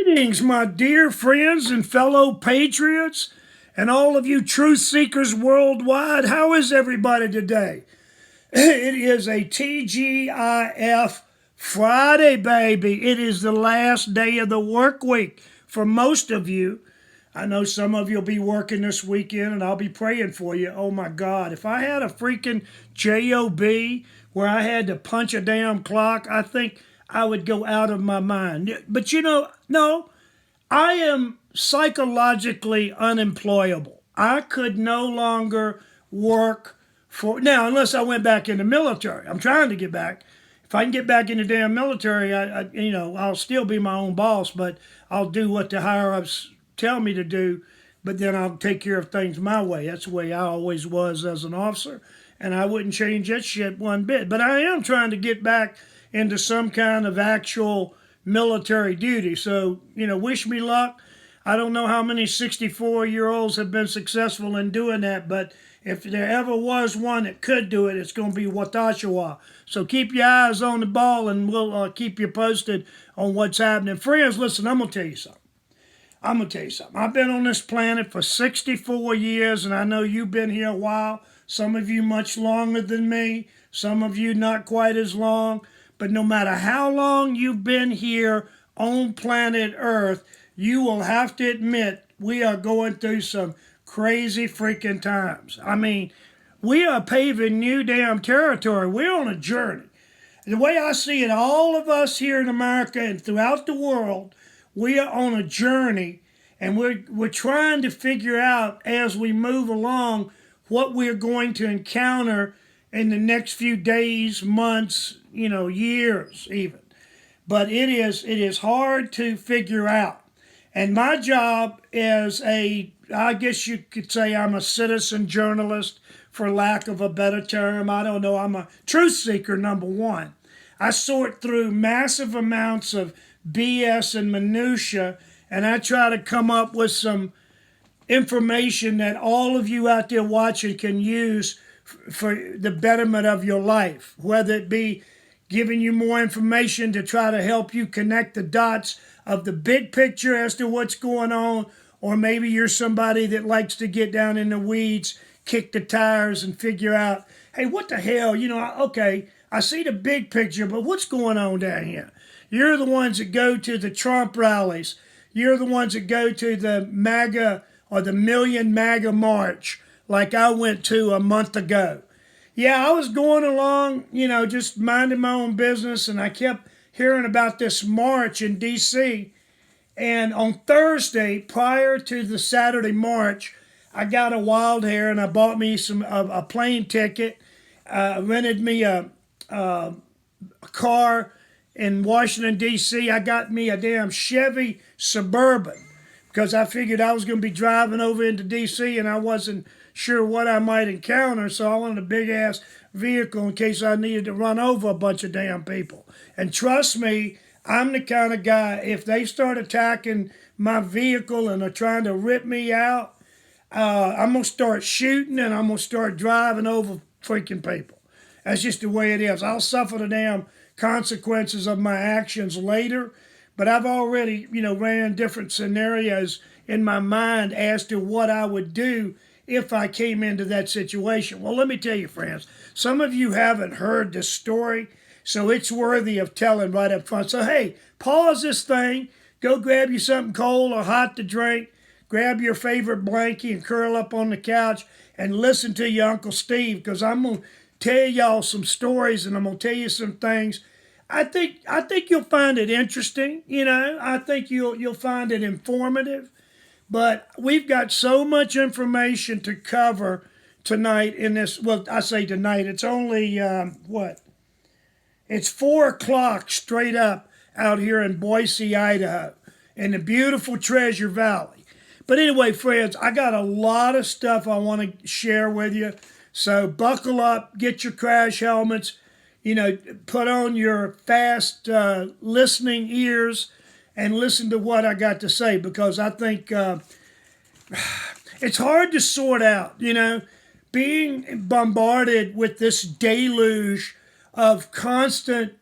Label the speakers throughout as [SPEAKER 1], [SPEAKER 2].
[SPEAKER 1] Greetings, my dear friends and fellow patriots, and all of you truth seekers worldwide. How is everybody today? It is a TGIF Friday, baby. It is the last day of the work week for most of you. I know some of you will be working this weekend, and I'll be praying for you. Oh my God, if I had a freaking job where I had to punch a damn clock, I think I would go out of my mind. But no, I am psychologically unemployable. I could no longer work now, unless I went back in the military. I'm trying to get back. If I can get back in the damn military, I'll still be my own boss, but I'll do what the higher ups tell me to do. But then I'll take care of things my way. That's the way I always was as an officer, and I wouldn't change that shit one bit. But I am trying to get back into some kind of actual military duty. So, wish me luck. I don't know how many 64-year-olds have been successful in doing that, but if there ever was one that could do it, it's going to be Watashiwa. So keep your eyes on the ball, and we'll keep you posted on what's happening. Friends, listen, I'm going to tell you something. I've been on this planet for 64 years, and I know you've been here a while. Some of you much longer than me. Some of you not quite as long. But no matter how long you've been here on planet Earth, you will have to admit we are going through some crazy freaking times. I mean, we are paving new damn territory. We're on a journey. The way I see it, all of us here in America and throughout the world, we are on a journey, and we're trying to figure out as we move along what we're going to encounter in the next few days, months, years even. But it is hard to figure out. And my job is I guess you could say I'm a citizen journalist, for lack of a better term. I don't know, I'm a truth seeker, number one. I sort through massive amounts of BS and minutia, and I try to come up with some information that all of you out there watching can use for the betterment of your life, whether it be giving you more information to try to help you connect the dots of the big picture as to what's going on, or maybe you're somebody that likes to get down in the weeds, kick the tires, and figure out, hey, what the hell, okay, I see the big picture, but what's going on down here? You're the ones that go to the Trump rallies. You're the ones that go to the MAGA or the Million MAGA March, like I went to a month ago. Yeah, I was going along, just minding my own business, and I kept hearing about this march in D.C. And on Thursday, prior to the Saturday march, I got a wild hair, and I bought me a plane ticket, rented me a car in Washington, D.C. I got me a damn Chevy Suburban because I figured I was going to be driving over into D.C. and I wasn't sure what I might encounter, so I wanted a big-ass vehicle in case I needed to run over a bunch of damn people. And trust me, I'm the kind of guy, if they start attacking my vehicle and are trying to rip me out, I'm going to start shooting and I'm going to start driving over freaking people. That's just the way it is. I'll suffer the damn consequences of my actions later, but I've already, ran different scenarios in my mind as to what I would do if I came into that situation. Well, let me tell you, friends, some of you haven't heard this story, so it's worthy of telling right up front. So, hey, pause this thing, go grab you something cold or hot to drink, grab your favorite blankie and curl up on the couch and listen to your Uncle Steve, because I'm going to tell y'all some stories and I'm going to tell you some things. I think you'll find it interesting, I think you'll find it informative. But we've got so much information to cover tonight in this. Well, I say tonight. It's only, It's 4 o'clock straight up out here in Boise, Idaho, in the beautiful Treasure Valley. But anyway, friends, I got a lot of stuff I want to share with you. So buckle up, get your crash helmets, put on your fast listening ears, and listen to what I got to say, because I think it's hard to sort out, being bombarded with this deluge of constant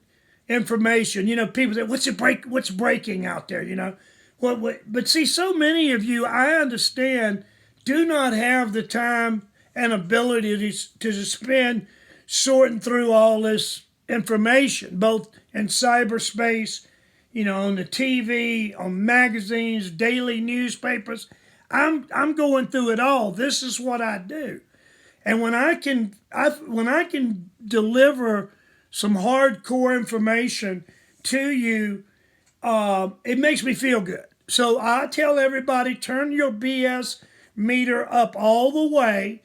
[SPEAKER 1] information. People say, what's breaking out there, But see, so many of you, I understand, do not have the time and ability to spend sorting through all this information, both in cyberspace, on the TV, on magazines, daily newspapers. I'm going through it all. This is what I do. And when I can deliver some hardcore information to you, it makes me feel good. So I tell everybody, turn your BS meter up all the way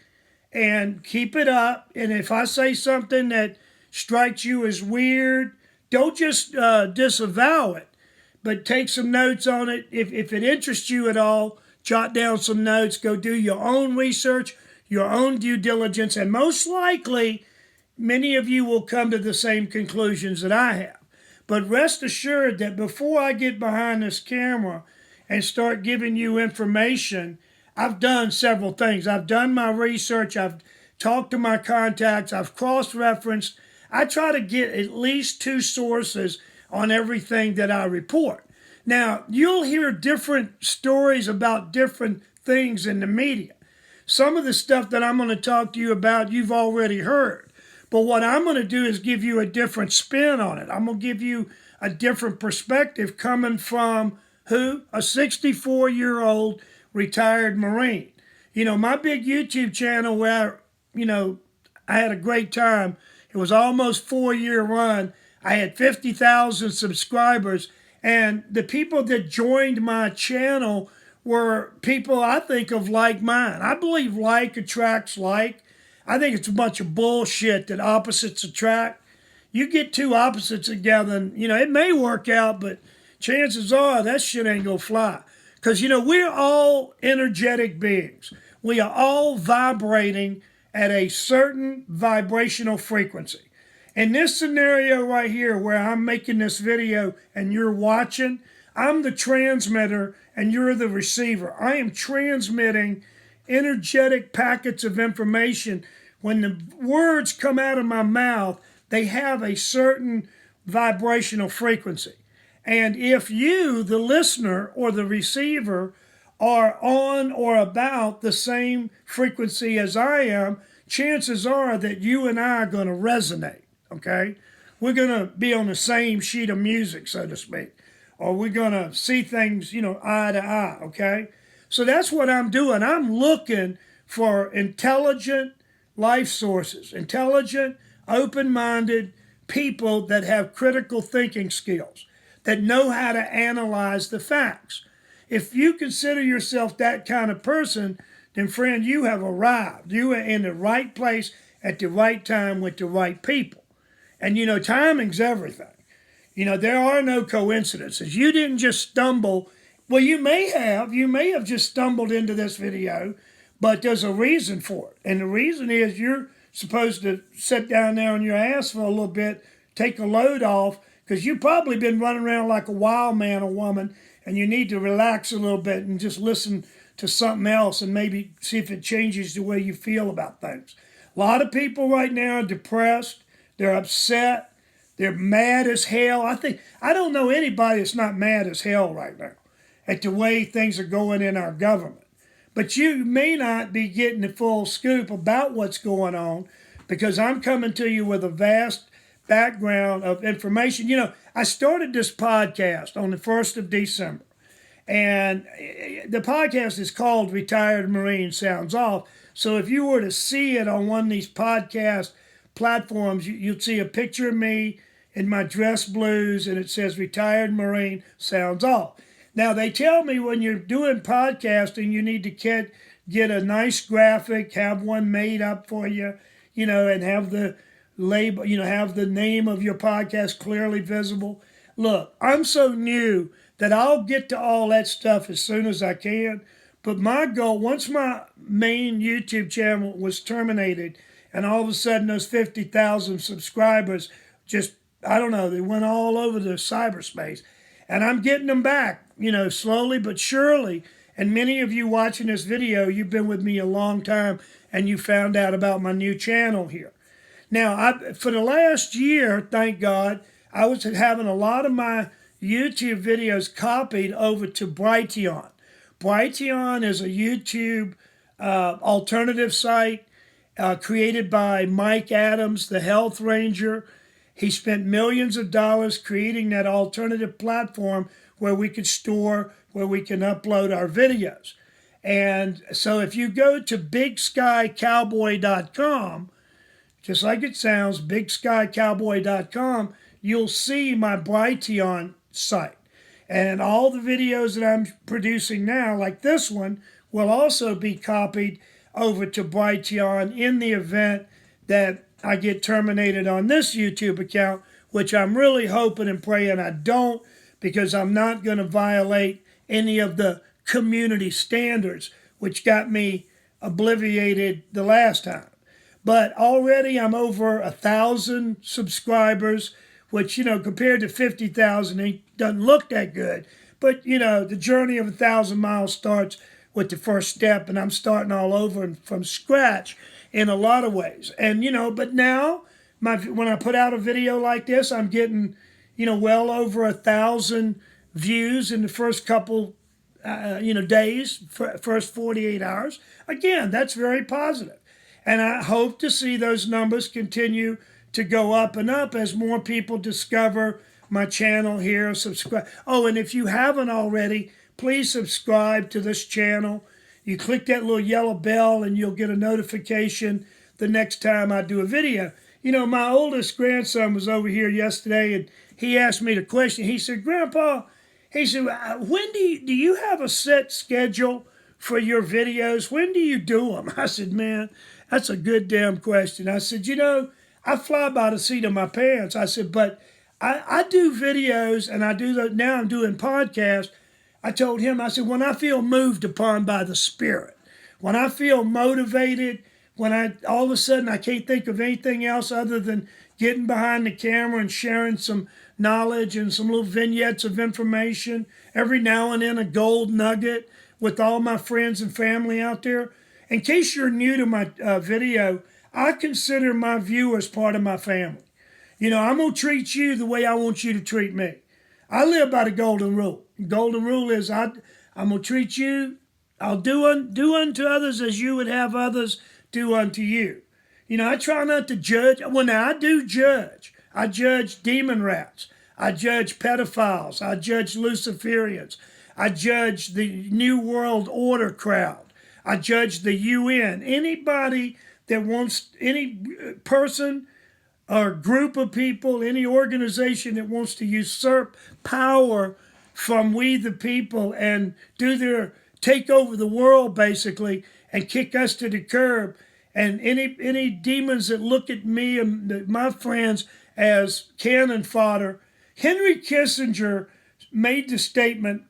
[SPEAKER 1] and keep it up. And if I say something that strikes you as weird, don't just disavow it, but take some notes on it. If it interests you at all, jot down some notes, go do your own research, your own due diligence, and most likely, many of you will come to the same conclusions that I have. But rest assured that before I get behind this camera and start giving you information, I've done several things. I've done my research, I've talked to my contacts, I've cross-referenced. I try to get at least 2 sources on everything that I report. Now, you'll hear different stories about different things in the media. Some of the stuff that I'm going to talk to you about, you've already heard. But what I'm going to do is give you a different spin on it. I'm going to give you a different perspective coming from who? A 64-year-old retired Marine. My big YouTube channel where, I had a great time. It was almost 4-year run. I had 50,000 subscribers. And the people that joined my channel were people I think of like mine. I believe like attracts like. I think it's a bunch of bullshit that opposites attract. You get 2 opposites together and, it may work out, but chances are that shit ain't gonna fly. Because, we're all energetic beings. We are all vibrating at a certain vibrational frequency. In this scenario right here where I'm making this video and you're watching, I'm the transmitter and you're the receiver. I am transmitting energetic packets of information. When the words come out of my mouth, they have a certain vibrational frequency. And if you, the listener or the receiver, are on or about the same frequency as I am, chances are that you and I are going to resonate, okay? We're going to be on the same sheet of music, so to speak. Or we're going to see things, eye to eye, okay? So that's what I'm doing. I'm looking for intelligent life sources, intelligent, open-minded people that have critical thinking skills, that know how to analyze the facts. If you consider yourself that kind of person, then friend, you have arrived. You are in the right place at the right time with the right people. And timing's everything. There are no coincidences. You didn't just stumble. Well, you may have just stumbled into this video, but there's a reason for it. And the reason is you're supposed to sit down there on your ass for a little bit, take a load off, because you've probably been running around like a wild man or woman, and you need to relax a little bit and just listen to something else and maybe see if it changes the way you feel about things. A lot of people right now are depressed. They're upset. They're mad as hell. I don't know anybody that's not mad as hell right now at the way things are going in our government. But you may not be getting the full scoop about what's going on because I'm coming to you with a vast background of information. I started this podcast on the 1st of December. And the podcast is called Retired Marine Sounds Off. So if you were to see it on one of these podcast platforms, you'd see a picture of me in my dress blues and it says Retired Marine Sounds Off. Now, they tell me when you're doing podcasting, you need to get a nice graphic, have one made up for you, and have the label, have the name of your podcast clearly visible. Look, I'm so new that I'll get to all that stuff as soon as I can. But my goal, once my main YouTube channel was terminated, and all of a sudden those 50,000 subscribers just, I don't know, they went all over the cyberspace. And I'm getting them back, slowly but surely. And many of you watching this video, you've been with me a long time, and you found out about my new channel here. Now, for the last year, thank God, I was having a lot of my YouTube videos copied over to Brighteon. Brighteon is a YouTube alternative site created by Mike Adams, the Health Ranger. He spent millions of dollars creating that alternative platform where we could store, where we can upload our videos. And so if you go to bigskycowboy.com, just like it sounds, bigskycowboy.com, you'll see my Brighteon site. And all the videos that I'm producing now, like this one, will also be copied over to Brighteon in the event that I get terminated on this YouTube account, which I'm really hoping and praying I don't, because I'm not going to violate any of the community standards, which got me obliviated the last time. But already I'm over 1,000 subscribers, which, compared to 50,000, it doesn't look that good. But, the journey of 1,000 miles starts with the first step, and I'm starting all over and from scratch in a lot of ways. And, but now when I put out a video like this, I'm getting, well over 1,000 views in the first couple, days, first 48 hours. Again, that's very positive. And I hope to see those numbers continue to go up and up as more people discover my channel here. Subscribe. Oh, and if you haven't already, please subscribe to this channel. You click that little yellow bell and you'll get a notification the next time I do a video. My oldest grandson was over here yesterday and he asked me the question. He said, Grandpa, when do you have a set schedule for your videos? When do you do them? I said, man, that's a good damn question. I said, I fly by the seat of my pants. I said, but I do videos and I do that. Now I'm doing podcasts. I told him, I said, when I feel moved upon by the Spirit, when I feel motivated, when all of a sudden I can't think of anything else other than getting behind the camera and sharing some knowledge and some little vignettes of information, every now and then a gold nugget with all my friends and family out there. In case you're new to my video, I consider my viewers part of my family. I'm going to treat you the way I want you to treat me. I live by the golden rule. The golden rule is I'm going to treat you, I'll do unto others as you would have others do unto you. I try not to judge. Well, now I do judge. I judge demon rats. I judge pedophiles. I judge Luciferians. I judge the New World Order crowd. I judge the UN. Anybody that wants, any person or group of people, any organization that wants to usurp power from we the people and take over the world basically and kick us to the curb, and any demons that look at me and my friends as cannon fodder. Henry Kissinger made the statement,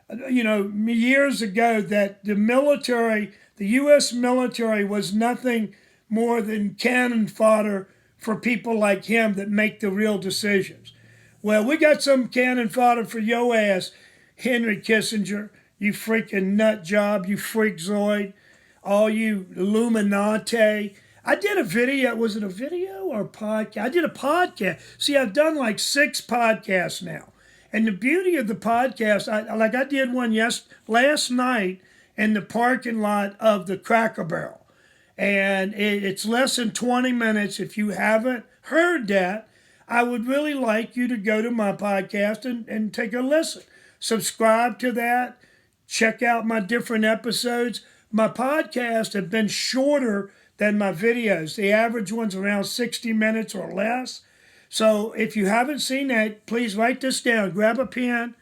[SPEAKER 1] years ago that the U.S. military was nothing more than cannon fodder for people like him that make the real decisions. Well, we got some cannon fodder for your ass, Henry Kissinger, you freaking nut job, you freakzoid, all you Illuminati. I did a video. Was it a video or a podcast? I did a podcast. See, I've done like 6 podcasts now. And the beauty of the podcast, I did one last night in the parking lot of the Cracker Barrel. And it's less than 20 minutes. If you haven't heard that, I would really like you to go to my podcast and take a listen. Subscribe to that. Check out my different episodes. My podcasts have been shorter than my videos. The average one's around 60 minutes or less. So if you haven't seen that, please write this down. Grab a pen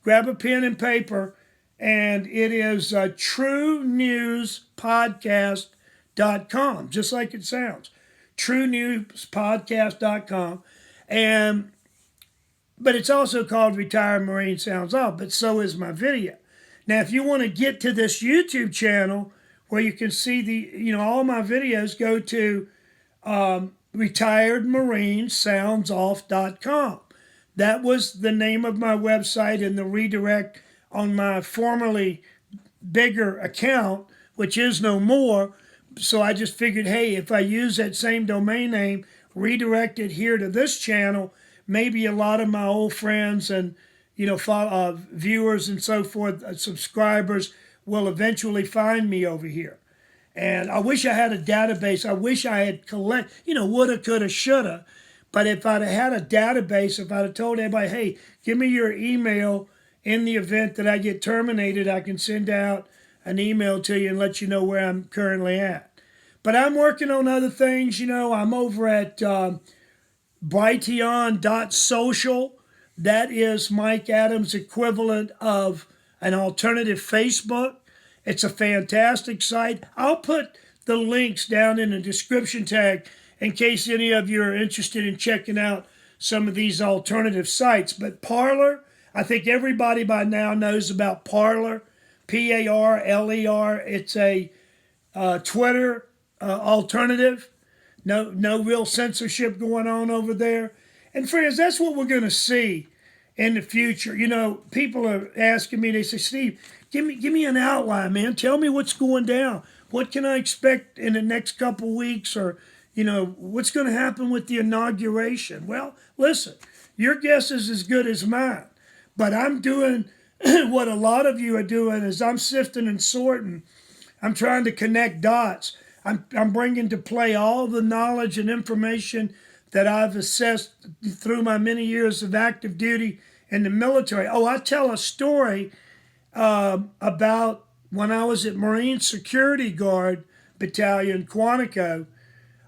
[SPEAKER 1] and paper, and it is TrueNewsPodcast.com, just like it sounds. TrueNewsPodcast.com. But it's also called Retired Marine Sounds Off, but so is my video. Now, if you want to get to this YouTube channel where you can see all my videos, go to retiredmarinesoundsoff.com. That was the name of my website, and the redirect on my formerly bigger account, which is no more. So I just figured, hey, if I use that same domain name, redirect it here to this channel, maybe a lot of my old friends and viewers and so forth, subscribers will eventually find me over here. And I wish I had a database. I wish I had woulda, coulda, shoulda. But if I'd have had a database, if I'd have told everybody, hey, give me your email in the event that I get terminated, I can send out an email to you and let you know where I'm currently at. But I'm working on other things. I'm over at Brighteon.social. That is Mike Adams' equivalent of an alternative Facebook. It's a fantastic site. I'll put the links down in the description tag in case any of you are interested in checking out some of these alternative sites. But Parler, I think everybody by now knows about Parler, Parler. It's a Twitter alternative. No real censorship going on over there. And friends, that's what we're going to see in the future. People are asking me, they say, Steve, give me an outline, man. Tell me what's going down. What can I expect in the next couple weeks, or, what's going to happen with the inauguration? Well, listen, your guess is as good as mine. But I'm doing what a lot of you are doing is I'm sifting and sorting. I'm trying to connect dots. I'm bringing to play all the knowledge and information that I've assessed through my many years of active duty in the military. Oh, I tell a story about when I was at Marine Security Guard Battalion, Quantico,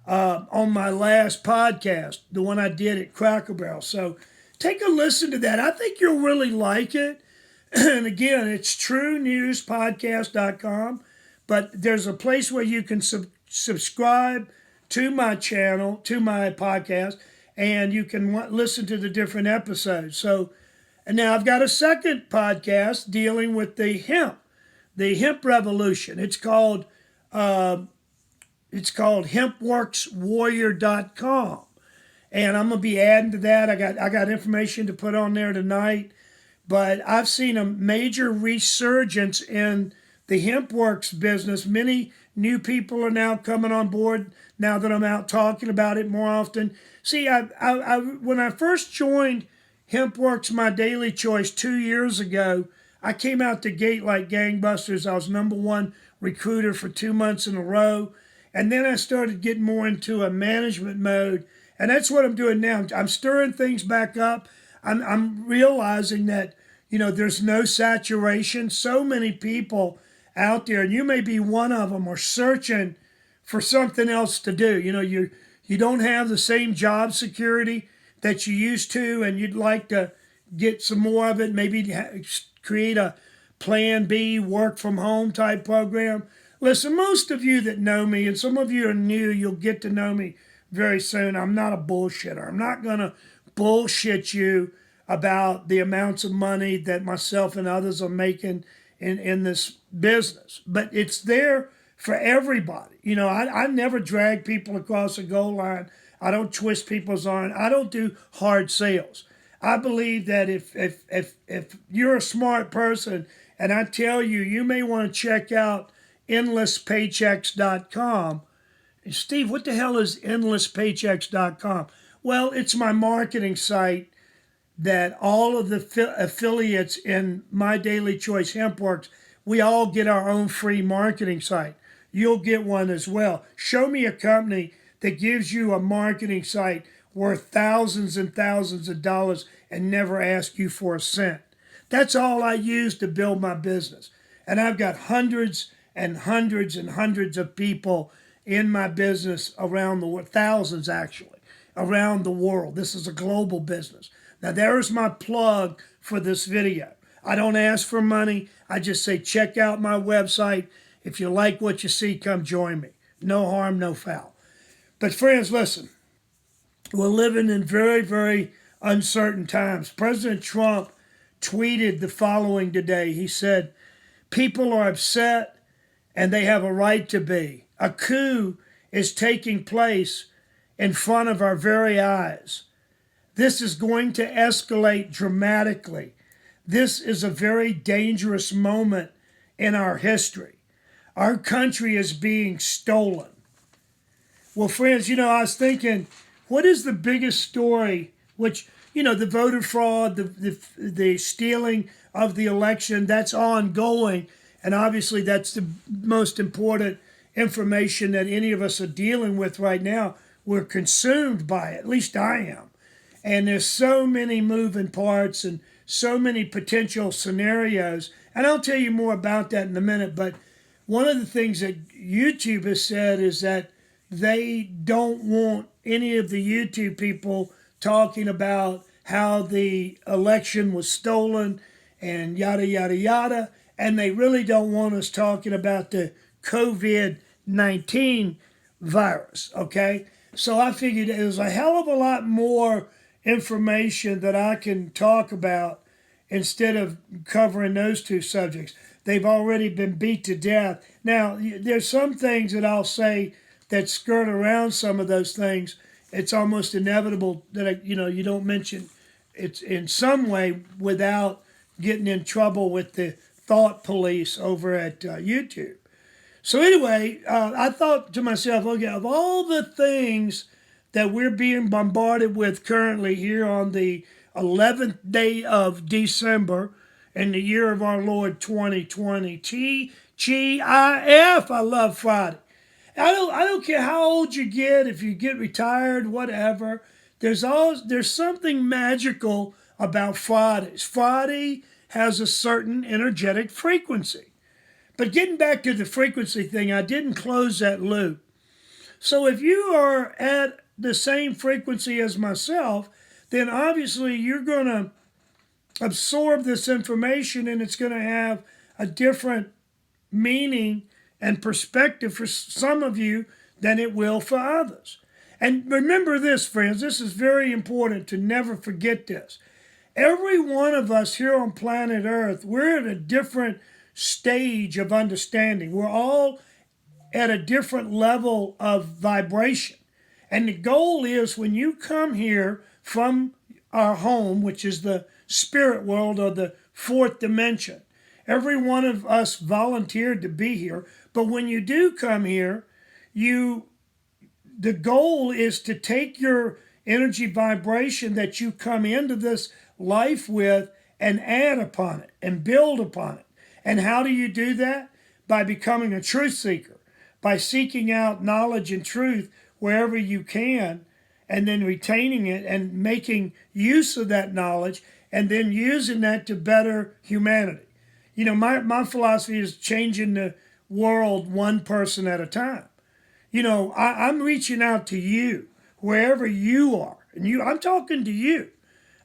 [SPEAKER 1] on my last podcast, the one I did at Cracker Barrel. So take a listen to that. I think you'll really like it. And again, it's TrueNewsPodcast.com. But there's a place where you can subscribe to my channel, to my podcast, and you can listen to the different episodes. So, and now I've got a second podcast dealing with the hemp revolution. It's called HempWorxWarrior.com. And I'm gonna be adding to that. I got information to put on there tonight. But I've seen a major resurgence in the HempWorx business. Many new people are now coming on board now that I'm out talking about it more often. See, when I first joined HempWorx, my daily choice 2 years ago, I came out the gate like gangbusters. I was #1 recruiter for 2 months in a row. And then I started getting more into a management mode. And that's what I'm doing now. I'm stirring things back up. I'm realizing that, there's no saturation. So many people out there, and you may be one of them, are searching for something else to do. You don't have the same job security that you used to, and you'd like to get some more of it, maybe create a plan B, work from home type program. Listen, most of you that know me, and some of you are new, you'll get to know me very soon. I'm not a bullshitter. I'm not going to bullshit you about the amounts of money that myself and others are making in this business. But it's there for everybody. I never drag people across the goal line. I don't twist people's arm. I don't do hard sales. I believe that if you're a smart person, and I tell you, you may want to check out endlesspaychecks.com. Steve, what the hell is endlesspaychecks.com? Well, it's my marketing site that all of the affiliates in My Daily Choice HempWorx, we all get our own free marketing site. You'll get one as well. Show me a company that gives you a marketing site worth thousands and thousands of dollars and never ask you for a cent. That's all I use to build my business. And I've got hundreds and hundreds and hundreds of people in my business around the world, thousands actually, around the world. This is a global business. Now there's my plug for this video. I don't ask for money. I just say, check out my website. If you like what you see, come join me. No harm, no foul. But friends, listen, we're living in very, very uncertain times. President Trump tweeted the following today. He said, people are upset and they have a right to be. A coup is taking place in front of our very eyes. This is going to escalate dramatically. This is a very dangerous moment in our history. Our country is being stolen. Well, friends, I was thinking, what is the biggest story, which, the voter fraud, the stealing of the election, that's ongoing. And obviously, that's the most important information that any of us are dealing with right now. We're consumed by it, at least I am. And there's so many moving parts and so many potential scenarios. And I'll tell you more about that in a minute. But one of the things that YouTube has said is that they don't want any of the YouTube people talking about how the election was stolen and yada, yada, yada. And they really don't want us talking about the COVID-19 virus, okay? So I figured it was a hell of a lot more information that I can talk about instead of covering those two subjects. They've already been beat to death. Now, there's some things that I'll say that skirt around some of those things. It's almost inevitable that, you don't mention it in some way without getting in trouble with the thought police over at YouTube. So anyway, I thought to myself, okay, of all the things that we're being bombarded with currently here on the 11th day of December in the year of our Lord 2020, TGIF, I love Friday. I don't care how old you get, if you get retired, whatever. There's something magical about Fridays. Friday has a certain energetic frequency. But getting back to the frequency thing, I didn't close that loop. So if you are at the same frequency as myself, then obviously you're going to absorb this information and it's going to have a different meaning and perspective for some of you than it will for others. And remember this, friends, this is very important to never forget this. Every one of us here on planet Earth, we're at a different stage of understanding. We're all at a different level of vibration. And the goal is when you come here from our home, which is the spirit world or the fourth dimension, every one of us volunteered to be here. But when you do come here, the goal is to take your energy vibration that you come into this life with and add upon it and build upon it. And how do you do that? By becoming a truth seeker, by seeking out knowledge and truth wherever you can, and then retaining it and making use of that knowledge and then using that to better humanity. My philosophy is changing the world one person at a time. I'm reaching out to you wherever you are. And I'm talking to you.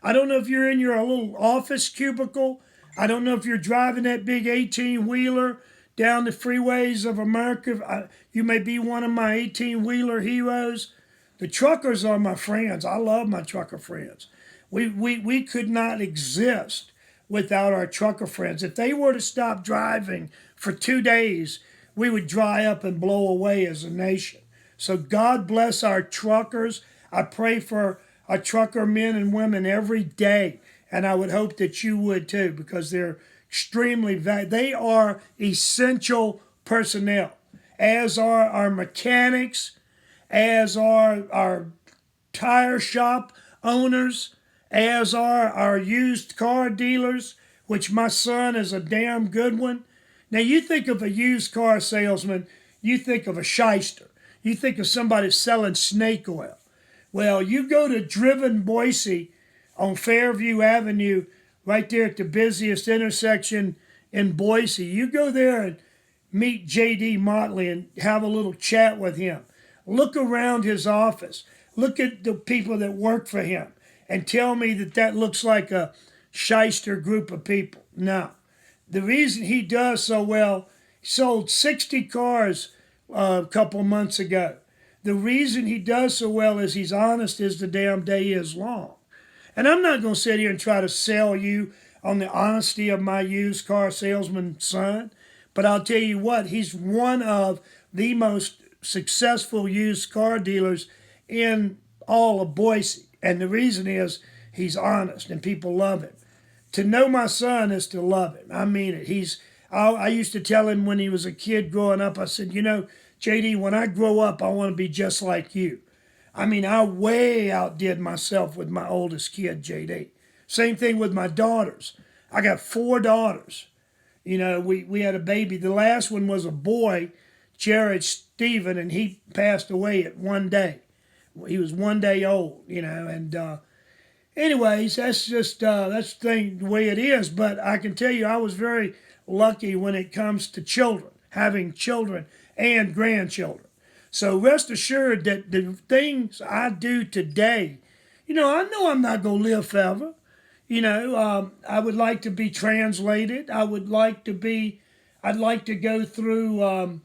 [SPEAKER 1] I don't know if you're in your little office cubicle. I don't know if you're driving that big 18-wheeler down the freeways of America. You may be one of my 18-wheeler heroes. The truckers are my friends. I love my trucker friends. We could not exist without our trucker friends. If they were to stop driving for 2 days, we would dry up and blow away as a nation. So God bless our truckers. I pray for our trucker men and women every day. And I would hope that you would too, because they're extremely they are essential personnel, as are our mechanics, as are our tire shop owners, as are our used car dealers, which my son is a damn good one. Now you think of a used car salesman, you think of a shyster. You think of somebody selling snake oil. Well, you go to Driven Boise on Fairview Avenue, right there at the busiest intersection in Boise. You go there and meet J.D. Motley and have a little chat with him. Look around his office. Look at the people that work for him and tell me that looks like a shyster group of people. No. The reason he does so well, he sold 60 cars a couple months ago. The reason he does so well is he's honest as the damn day is long. And I'm not going to sit here and try to sell you on the honesty of my used car salesman son, but I'll tell you what, he's one of the most successful used car dealers in all of Boise. And the reason is he's honest and people love him. To know my son is to love him. I mean it. I used to tell him when he was a kid growing up, I said, JD, when I grow up, I want to be just like you. I mean, I way outdid myself with my oldest kid, JD. Same thing with my daughters. I got 4 daughters. You know, we had a baby. The last one was a boy, Jared Stephen, and he passed away at 1 day. He was 1 day old, you know, and anyways, that's just that's the way it is. But I can tell you, I was very lucky when it comes to children, having children and grandchildren. So rest assured that the things I do today, you know I'm not going to live forever. I would like to be translated. I'd like to go through an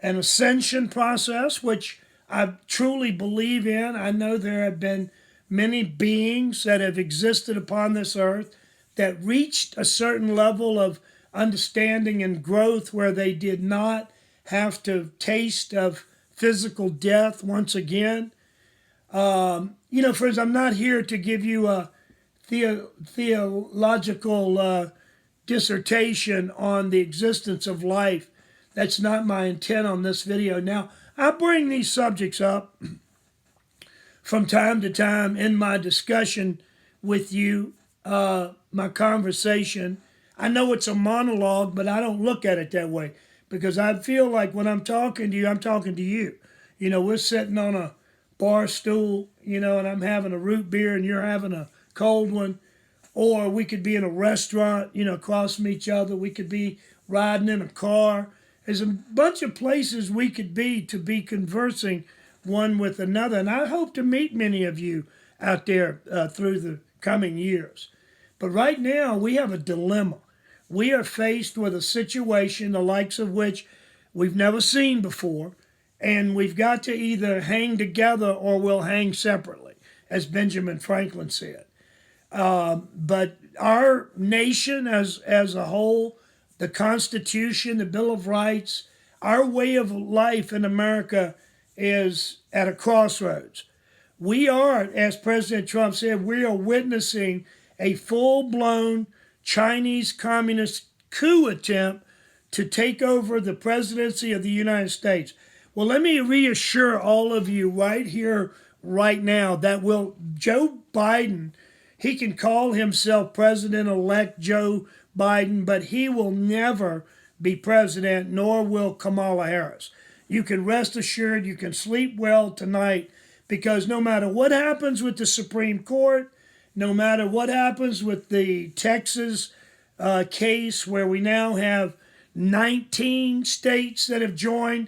[SPEAKER 1] ascension process, which I truly believe in. I know there have been many beings that have existed upon this earth that reached a certain level of understanding and growth where they did not have to taste of physical death once again. Friends, I'm not here to give you a theological dissertation on the existence of life. That's not my intent on this video. Now, I bring these subjects up from time to time in my discussion with you, my conversation. I know it's a monologue, but I don't look at it that way because I feel like when I'm talking to you, I'm talking to you. You know, we're sitting on a bar stool, and I'm having a root beer and you're having a cold one. Or we could be in a restaurant, across from each other. We could be riding in a car. There's a bunch of places we could be to be conversing one with another. And I hope to meet many of you out there through the coming years. But right now, we have a dilemma. We are faced with a situation the likes of which we've never seen before. And we've got to either hang together or we'll hang separately, as Benjamin Franklin said. But our nation as a whole, the Constitution, the Bill of Rights, our way of life in America is at a crossroads. We are, as President Trump said, we are witnessing a full-blown Chinese communist coup attempt to take over the presidency of the United States. Well, let me reassure all of you right here, right now, that Joe Biden, he can call himself President-elect Joe Biden, but he will never be president, nor will Kamala Harris. You can rest assured, you can sleep well tonight, because no matter what happens with the Supreme Court, no matter what happens with the Texas case where we now have 19 states that have joined,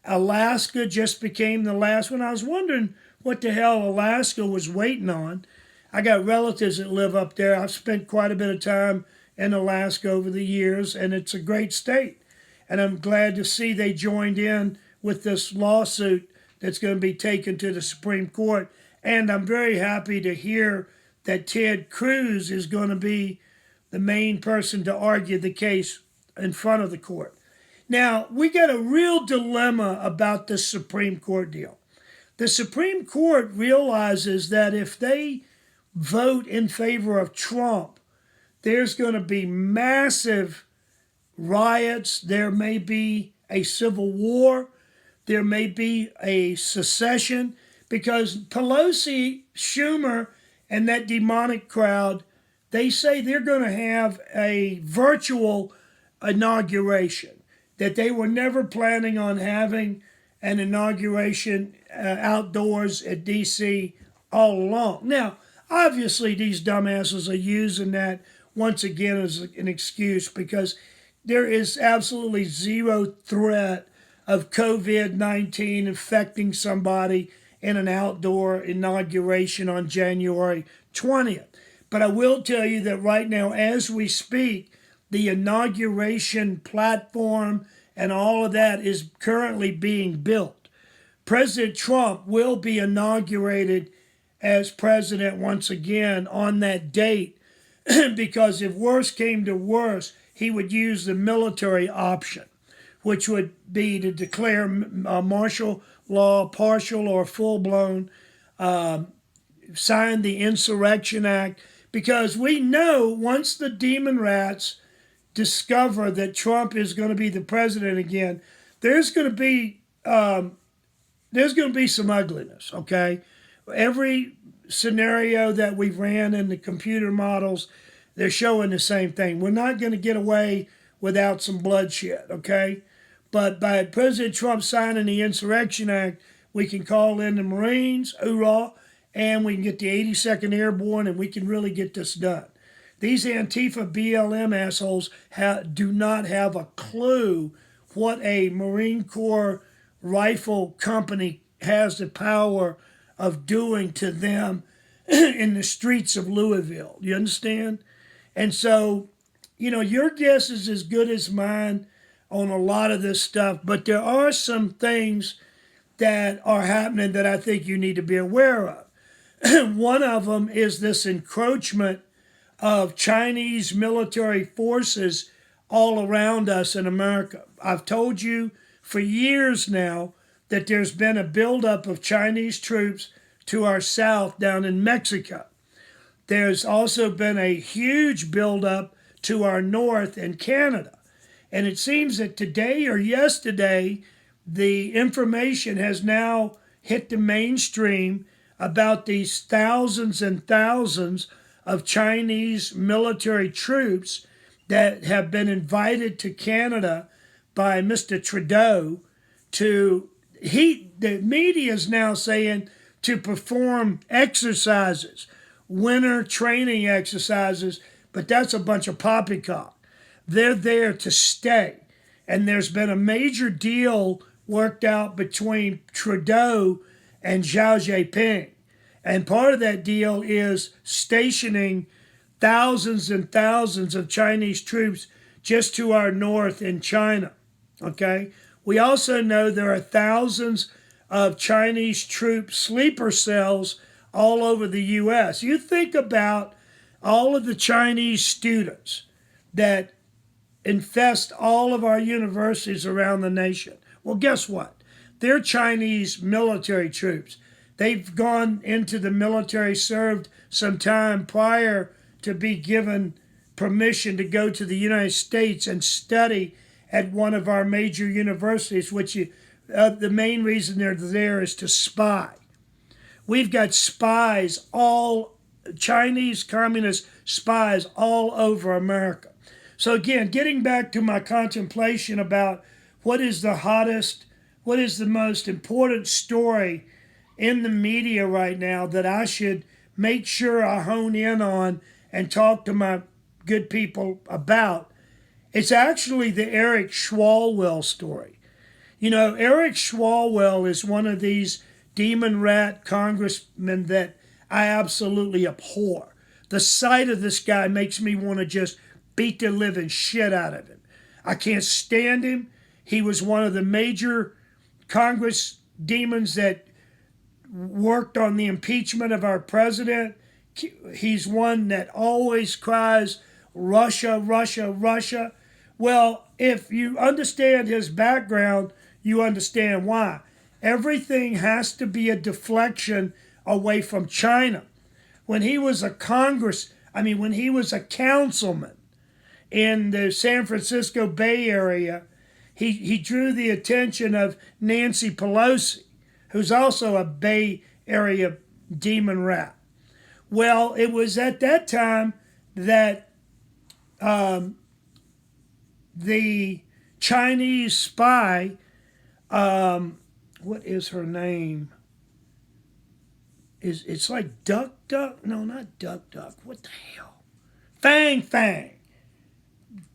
[SPEAKER 1] Alaska just became the last one. I was wondering what the hell Alaska was waiting on. I got relatives that live up there. I've spent quite a bit of time in Alaska over the years, and it's a great state. And I'm glad to see they joined in with this lawsuit that's going to be taken to the Supreme Court. And I'm very happy to hear that Ted Cruz is going to be the main person to argue the case in front of the court. Now, we got a real dilemma about this Supreme Court deal. The Supreme Court realizes that if they vote in favor of Trump, there's going to be massive riots. There may be a civil war. There may be a secession because Pelosi, Schumer, and that demonic crowd, they say they're going to have a virtual inauguration, that they were never planning on having an inauguration outdoors at D.C. all along. Now, obviously, these dumbasses are using that once again as an excuse because there is absolutely zero threat of COVID-19 affecting somebody in an outdoor inauguration on January 20th. But I will tell you that right now, as we speak, the inauguration platform and all of that is currently being built. President Trump will be inaugurated as president once again on that date because if worse came to worse, he would use the military option, which would be to declare martial law, partial or full-blown, sign the Insurrection Act, because we know once the demon rats discover that Trump is going to be the president again, there's going to be there's going to be some ugliness, okay? Every scenario that we've ran in the computer models, they're showing the same thing. We're not going to get away without some bloodshed, okay? But by President Trump signing the Insurrection Act, we can call in the Marines, hoorah, and we can get the 82nd Airborne, and we can really get this done. These Antifa BLM assholes do not have a clue what a Marine Corps rifle company has the power of doing to them in the streets of Louisville. You understand? And so, your guess is as good as mine on a lot of this stuff, but there are some things that are happening that I think you need to be aware of. One of them is this encroachment of Chinese military forces all around us in America. I've told you for years now that there's been a buildup of Chinese troops to our south down in Mexico. There's also been a huge buildup to our north in Canada. And it seems that today or yesterday, the information has now hit the mainstream about these thousands and thousands of Chinese military troops that have been invited to Canada by Mr. Trudeau the media is now saying to perform exercises, winter training exercises, but that's a bunch of poppycock. They're there to stay. And there's been a major deal worked out between Trudeau and Xi Jinping. And part of that deal is stationing thousands and thousands of Chinese troops just to our north in China. Okay? We also know there are thousands of Chinese troop sleeper cells all over the U.S. You think about all of the Chinese students that infest all of our universities around the nation. Well, guess what? They're Chinese military troops. They've gone into the military, served some time prior to be given permission to go to the United States and study at one of our major universities, which the main reason they're there is to spy. We've got spies, Chinese communist spies all over America. So again, getting back to my contemplation about what is the hottest, what is the most important story in the media right now that I should make sure I hone in on and talk to my good people about, it's actually the Eric Swalwell story. Eric Swalwell is one of these demon rat congressmen that I absolutely abhor. The sight of this guy makes me want to just beat the living shit out of him. I can't stand him. He was one of the major Congress demons that worked on the impeachment of our president. He's one that always cries, Russia, Russia, Russia. Well, if you understand his background, you understand why. Everything has to be a deflection away from China. When he was a councilman in the San Francisco Bay Area, he drew the attention of Nancy Pelosi, who's also a Bay Area demon rat. Well, it was at that time that the Chinese spy, what is her name? It's like Duck? No, not Duck. What the hell? Fang.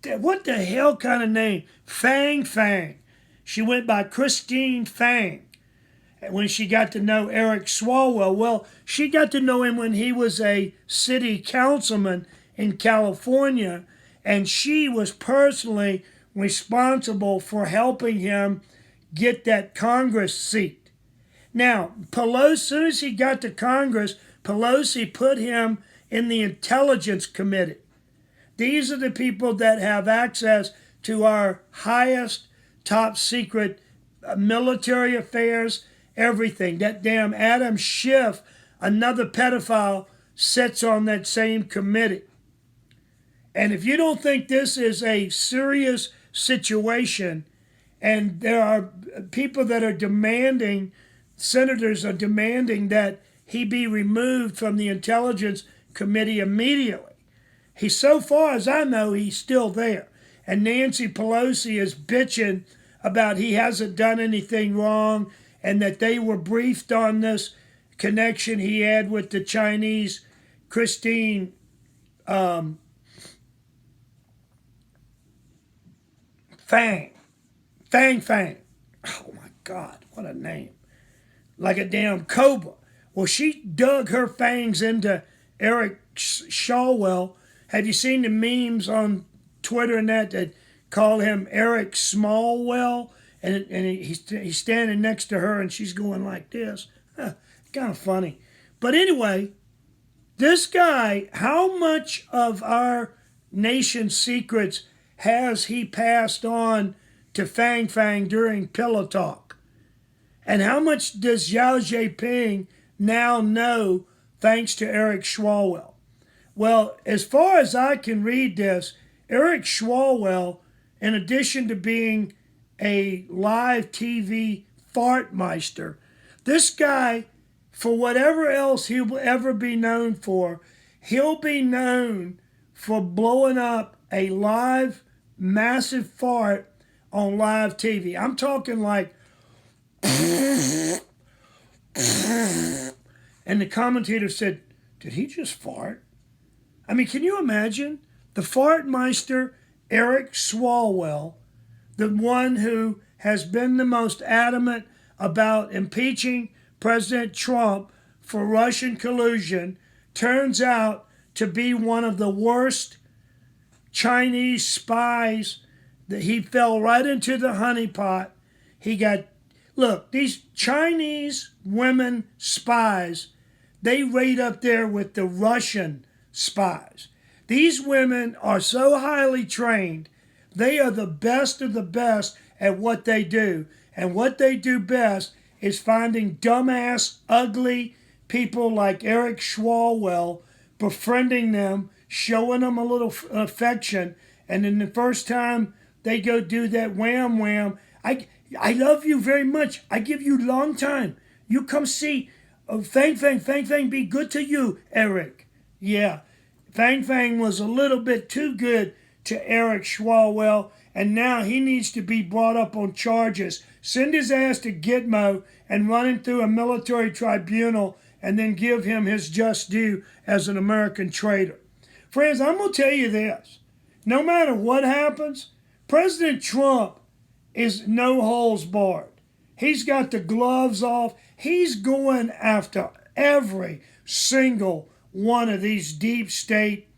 [SPEAKER 1] What the hell kind of name? Fang. She went by Christine Fang. When she got to know Eric Swalwell, well, she got to know him when he was a city councilman in California, and she was personally responsible for helping him get that Congress seat. Now, Pelosi, as soon as he got to Congress, Pelosi put him in the Intelligence Committee. These are the people that have access to our highest, top secret military affairs, everything. That damn Adam Schiff, another pedophile, sits on that same committee. And if you don't think this is a serious situation, and there are people that are demanding senators are demanding that he be removed from the Intelligence Committee immediately. So far as I know, he's still there. And Nancy Pelosi is bitching about he hasn't done anything wrong and that they were briefed on this connection he had with the Chinese Christine Fang. Fang. Oh my God, what a name. Like a damn cobra. Well, she dug her fangs into Eric Swalwell. Have you seen the memes on Twitter and that call him Eric Smallwell? And he's standing next to her and she's going like this. Kind of funny. But anyway, this guy, how much of our nation's secrets has he passed on to Fang Fang during Pillow Talk? And how much does Xi Jinping now know thanks to Eric Swalwell? Well, as far as I can read this, Eric Swalwell, in addition to being a live TV fartmeister, this guy, for whatever else he will ever be known for, he'll be known for blowing up a live, massive fart on live TV. I'm talking like, and the commentator said, "Did he just fart?" I mean, can you imagine the fartmeister Eric Swalwell, the one who has been the most adamant about impeaching President Trump for Russian collusion, turns out to be one of the worst Chinese spies. That he fell right into the honeypot. Look, these Chinese women spies, they rate up there with the Russian spies. These women are so highly trained. They are the best of the best at what they do. And what they do best is finding dumbass, ugly people like Eric Swalwell, befriending them, showing them a little affection, and then the first time they go do that wham wham, I love you very much. I give you long time. You come see Fang Fang be good to you, Eric. Yeah, Fang Fang was a little bit too good to Eric Swalwell, and now he needs to be brought up on charges. Send his ass to Gitmo and run him through a military tribunal and then give him his just due as an American traitor. Friends, I'm going to tell you this. No matter what happens, President Trump is no holds barred. He's got the gloves off. He's going after every single one of these deep state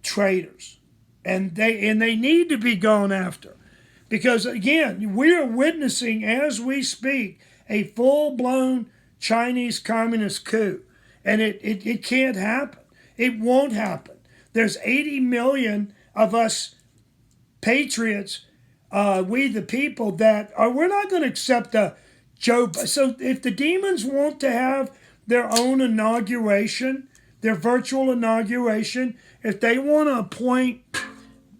[SPEAKER 1] traitors. And they need to be gone after. Because, again, we are witnessing, as we speak, a full-blown Chinese communist coup. And it can't happen. It won't happen. There's 80 million of us patriots, we the people, that we're not going to accept a Joe. So if the demons want to have their own inauguration, their virtual inauguration, if they want to appoint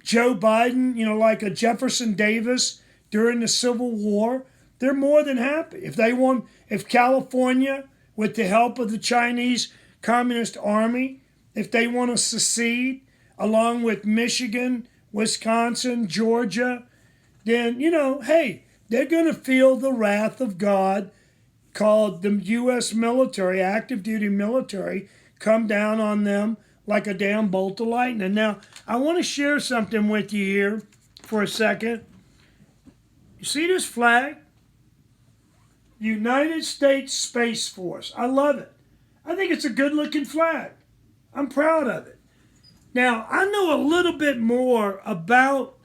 [SPEAKER 1] Joe Biden, like a Jefferson Davis during the Civil War, they're more than happy. If California, with the help of the Chinese Communist Army, if they want to secede, along with Michigan, Wisconsin, Georgia, then, hey, they're going to feel the wrath of God, called the U.S. military, active duty military, come down on them like a damn bolt of lightning. Now, I want to share something with you here for a second. You see this flag? United States Space Force. I love it. I think it's a good-looking flag. I'm proud of it. Now, I know a little bit more about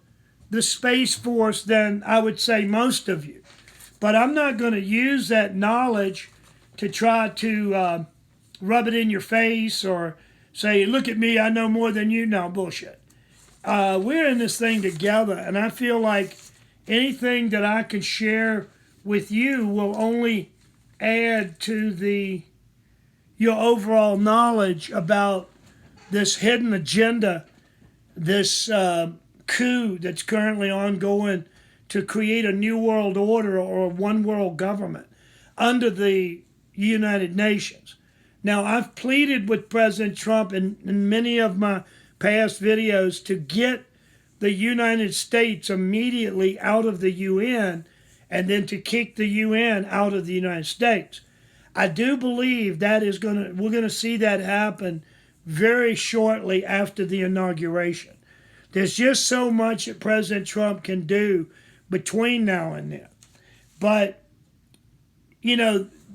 [SPEAKER 1] the Space Force than I would say most of you. But I'm not going to use that knowledge to try to rub it in your face or say, look at me, I know more than you. No, bullshit. We're in this thing together, and I feel like anything that I can share with you will only add to your overall knowledge about this hidden agenda, this coup that's currently ongoing to create a new world order or a one world government. under the United Nations. Now, I've pleaded with President Trump in many of my past videos to get the United States immediately out of the UN and then to kick the UN out of the United States. I do believe that we're going to see that happen very shortly after the inauguration. There's just so much that President Trump can do between now and then. But,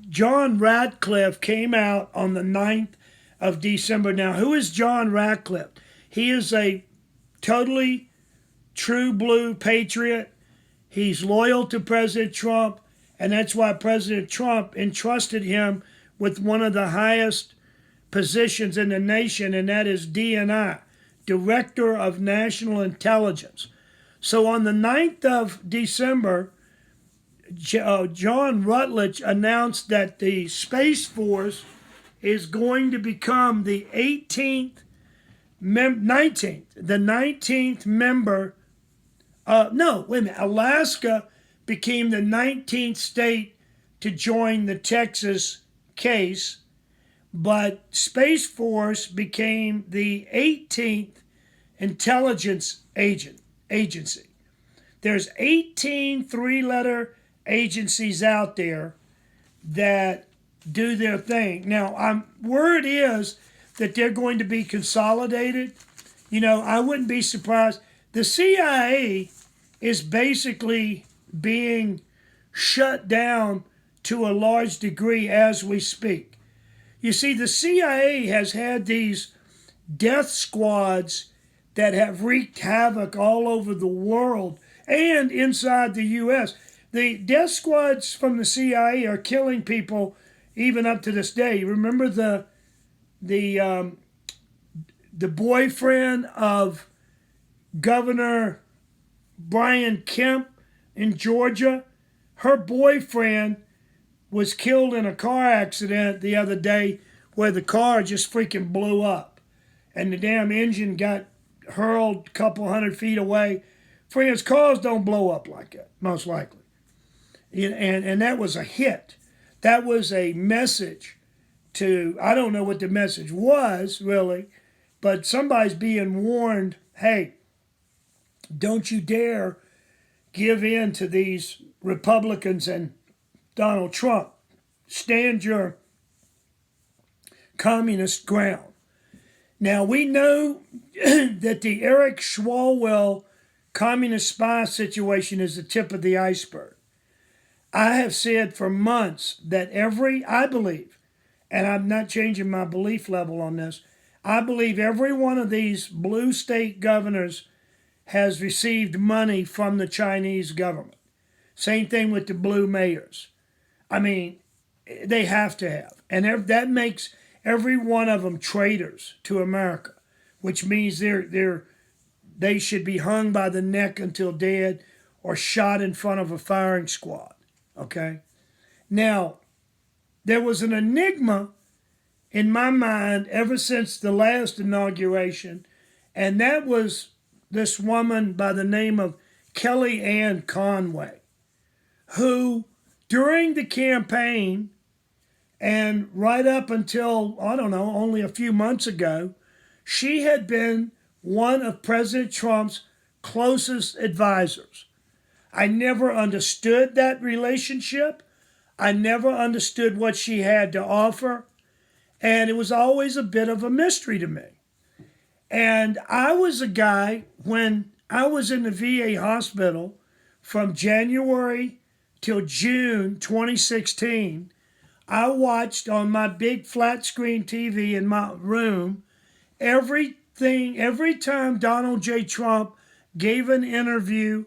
[SPEAKER 1] John Ratcliffe came out on the 9th of December. Now, who is John Ratcliffe? He is a totally true blue patriot. He's loyal to President Trump, and that's why President Trump entrusted him with one of the highest positions in the nation, and that is DNI, Director of National Intelligence. So on the 9th of December, John Rutledge announced that the Space Force is going to become the 19th member. Alaska became the 19th state to join the Texas case, but Space Force became the 18th intelligence agency. There's 18 three-letter agencies out there that do their thing. Now, word is that they're going to be consolidated. I wouldn't be surprised. The CIA is basically being shut down to a large degree as we speak. You see, the CIA has had these death squads that have wreaked havoc all over the world and inside the U.S. The death squads from the CIA are killing people even up to this day. Remember the boyfriend of Governor Brian Kemp in Georgia? Her boyfriend was killed in a car accident the other day where the car just freaking blew up and the damn engine got hurled a couple hundred feet away. Friends, cars don't blow up like that, most likely. And that was a hit. That was a message to, I don't know what the message was really, but somebody's being warned, hey, don't you dare give in to these Republicans and Donald Trump. Stand your communist ground. Now, we know that the Eric Swalwell communist spy situation is the tip of the iceberg. I have said for months that I believe, and I'm not changing my belief level on this, I believe every one of these blue state governors has received money from the Chinese government. Same thing with the blue mayors. I mean, they have to have. And that makes every one of them traitors to America, which means they should be hung by the neck until dead or shot in front of a firing squad. Okay? Now, there was an enigma in my mind ever since the last inauguration, and that was this woman by the name of Kellyanne Conway, who during the campaign and right up until, only a few months ago, she had been one of President Trump's closest advisors. I never understood that relationship. I never understood what she had to offer. And it was always a bit of a mystery to me. And I was a guy, when I was in the VA hospital from January till June 2016, I watched on my big flat screen TV in my room every time Donald J. Trump gave an interview,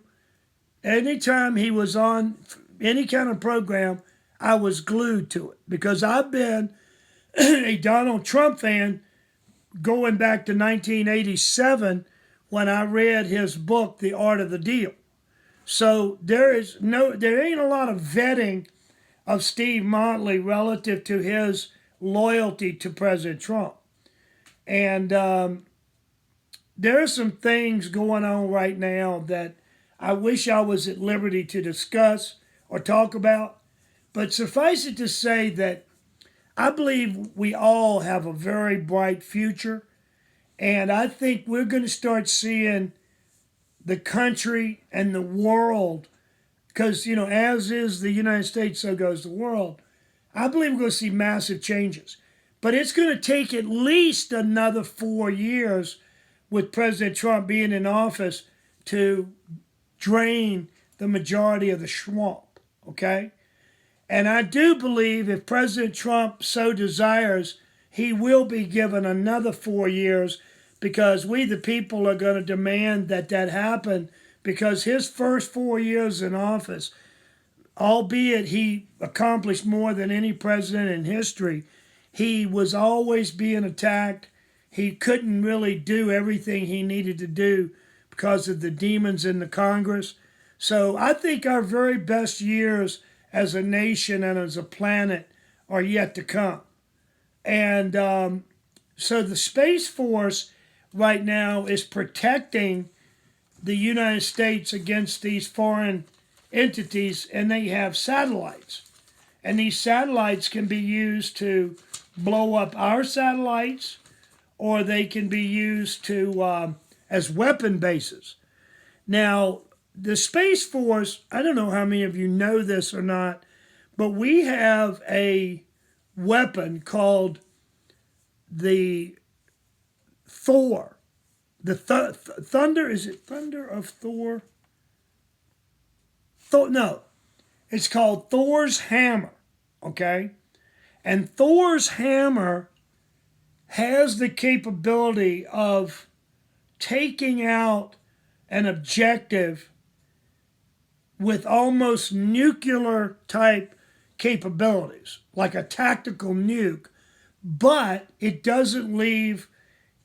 [SPEAKER 1] anytime he was on any kind of program, I was glued to it because I've been a Donald Trump fan going back to 1987 when I read his book, The Art of the Deal. So there ain't a lot of vetting of Steve Motley relative to his loyalty to President Trump. And there are some things going on right now that I wish I was at liberty to discuss or talk about. But suffice it to say that I believe we all have a very bright future. And I think we're going to start seeing the country and the world, because, as is the United States, so goes the world. I believe we're going to see massive changes. But it's going to take at least another 4 years with President Trump being in office to drain the majority of the swamp, okay? And I do believe if President Trump so desires, he will be given another 4 years, because we, the people, are going to demand that happen, because his first 4 years in office, albeit he accomplished more than any president in history, he was always being attacked. He couldn't really do everything he needed to do because of the demons in the Congress. So I think our very best years as a nation and as a planet are yet to come. And so the Space Force right now is protecting the United States against these foreign entities, and they have satellites. And these satellites can be used to blow up our satellites, or they can be used to as weapon bases. Now, the Space Force, I don't know how many of you know this or not, but we have a weapon called the Thor. The Thunder, is it Thunder of Thor? No, it's called Thor's Hammer, okay? And Thor's Hammer has the capability of taking out an objective with almost nuclear type capabilities, like a tactical nuke, but it doesn't leave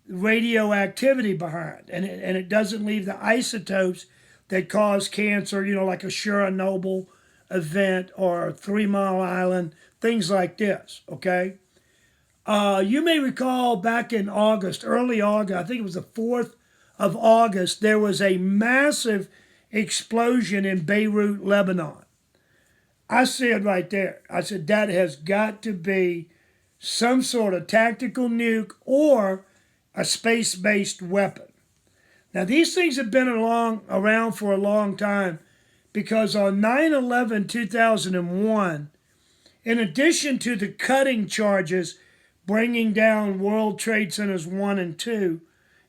[SPEAKER 1] radioactivity behind, and it doesn't leave the isotopes that cause cancer, like a Chernobyl event or 3 Mile Island, things like this, okay? You may recall back in August, early August, I think it was the 4th of August, there was a massive explosion in Beirut, Lebanon. I said right there, I said that has got to be some sort of tactical nuke or a space-based weapon. Now, these things have been around for a long time, because on 9/11/2001, in addition to the cutting charges bringing down World Trade Centers 1 and 2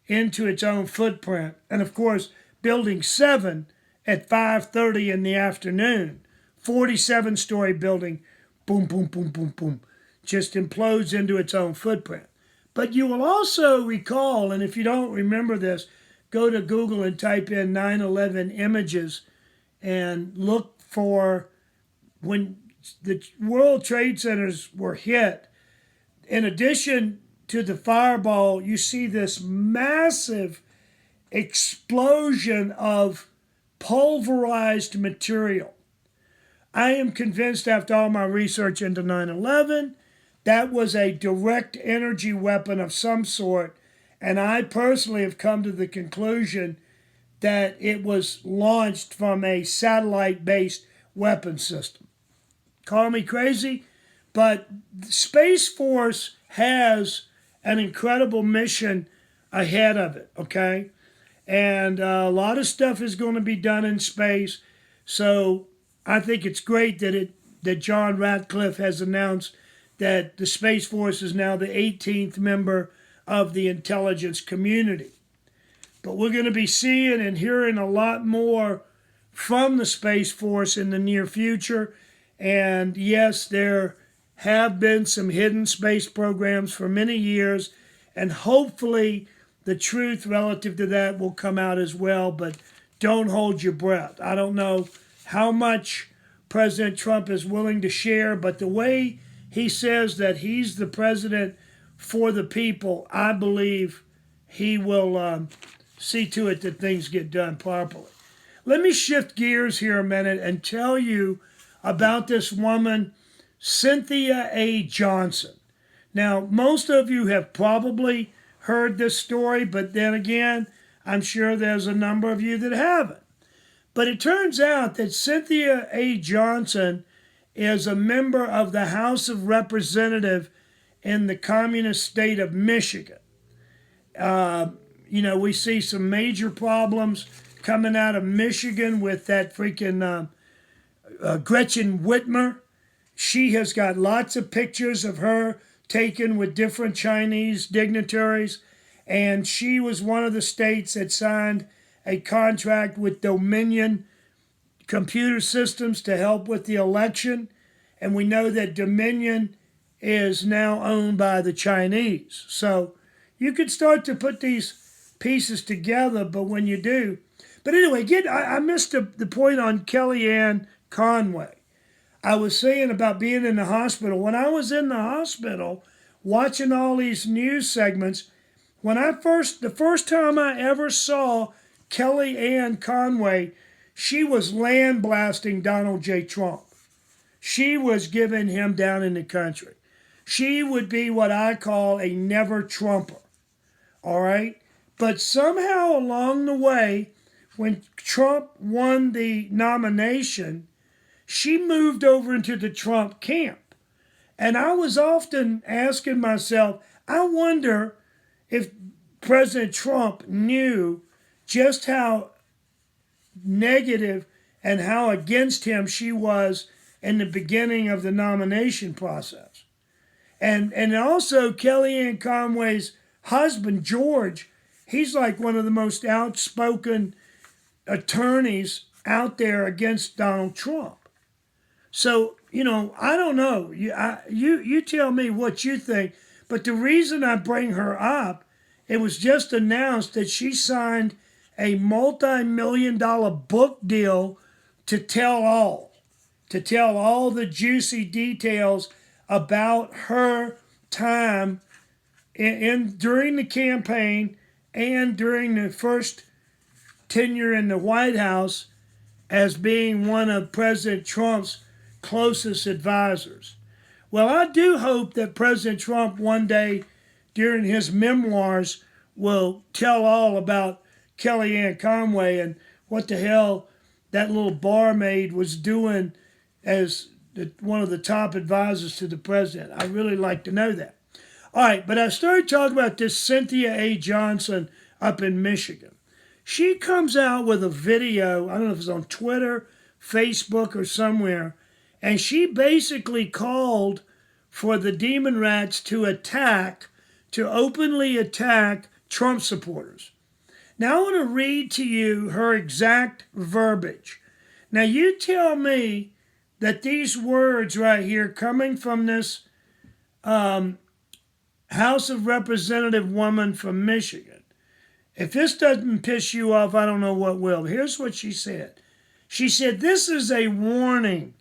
[SPEAKER 1] into its own footprint, and of course, Building 7 at 5:30 in the afternoon, 47-story building, boom, boom, boom, boom, boom, just implodes into its own footprint. But you will also recall, and if you don't remember this, go to Google and type in 9/11 images and look for when the World Trade Centers were hit. In addition to the fireball, you see this massive explosion of pulverized material. I am convinced, after all my research into 9/11, that was a direct energy weapon of some sort. And I personally have come to the conclusion that it was launched from a satellite-based weapon system. Call me crazy, but the Space Force has an incredible mission ahead of it, okay? And a lot of stuff is going to be done in space. So I think it's great that John Ratcliffe has announced that the Space Force is now the 18th member of the intelligence community. But we're going to be seeing and hearing a lot more from the Space Force in the near future. And yes, there have been some hidden space programs for many years, and hopefully the truth relative to that will come out as well. But don't hold your breath. I don't know how much President Trump is willing to share, but the way he says that he's the president for the people, I believe he will see to it that things get done properly. Let me shift gears here a minute and tell you about this woman, Cynthia A. Johnson. Now, most of you have probably heard this story, but then again, I'm sure there's a number of you that haven't. But it turns out that Cynthia A. Johnson is a member of the House of Representatives in the communist state of Michigan. We see some major problems coming out of Michigan with that freaking Gretchen Whitmer. She has got lots of pictures of her taken with different Chinese dignitaries, and she was one of the states that signed a contract with Dominion Computer Systems to help with the election. And we know that Dominion is now owned by the Chinese. So you could start to put these pieces together, but when you do. But anyway, I missed the point on Kellyanne Conway. I was saying about being in the hospital. When I was in the hospital, watching all these news segments, the first time I ever saw Kellyanne Conway, she was land blasting Donald J. Trump. She was giving him down in the country. She would be what I call a never Trumper. All right? But somehow along the way, when Trump won the nomination, she moved over into the Trump camp. And I was often asking myself, I wonder if President Trump knew just how negative and how against him she was in the beginning of the nomination process. And also Kellyanne Conway's husband, George, he's like one of the most outspoken attorneys out there against Donald Trump. So, I don't know. You tell me what you think. But the reason I bring her up, it was just announced that she signed a multi-million-dollar book deal to tell all the juicy details about her time during the campaign and during the first tenure in the White House as being one of President Trump's closest advisors. Well, I do hope that President Trump one day during his memoirs will tell all about Kellyanne Conway and what the hell that little barmaid was doing as one of the top advisors to the president. I'd really like to know that. All right, but I started talking about this Cynthia A. Johnson up in Michigan. She comes out with a video, I don't know if it's on Twitter, Facebook, or somewhere, and she basically called for the Demon Rats to openly attack Trump supporters. Now I want to read to you her exact verbiage. Now you tell me that these words right here coming from this House of Representative woman from Michigan, if this doesn't piss you off, I don't know what will. Here's what she said. She said, "This is a warning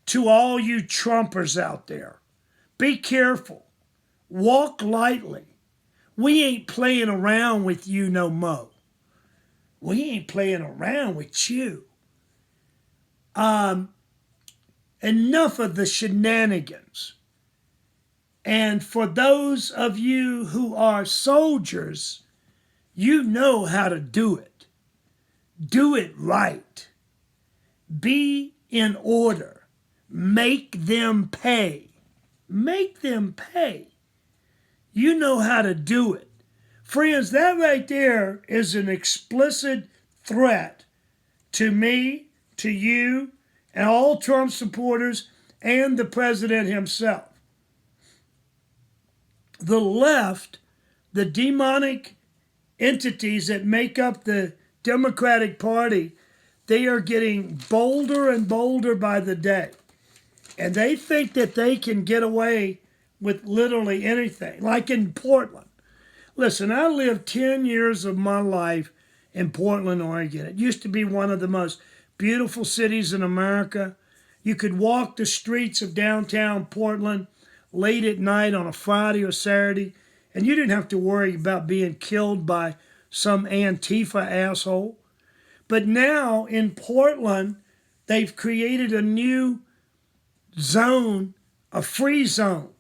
[SPEAKER 1] to all you Trumpers out there. Be careful. Walk lightly. We ain't playing around with you no more. We ain't playing around with you. Enough of the shenanigans. And for those of you who are soldiers, you know how to do it. Do it right. Be in order. Make them pay. Make them pay. You know how to do it." Friends, that right there is an explicit threat to me, to you, and all Trump supporters, and the president himself. The left, the demonic entities that make up the Democratic Party, they are getting bolder and bolder by the day. And they think that they can get away with literally anything, like in Portland. Listen, I lived 10 years of my life in Portland, Oregon. It used to be one of the most beautiful cities in America. You could walk the streets of downtown Portland late at night on a Friday or Saturday, and you didn't have to worry about being killed by some Antifa asshole. But now in Portland, they've created a new zone, a free zone,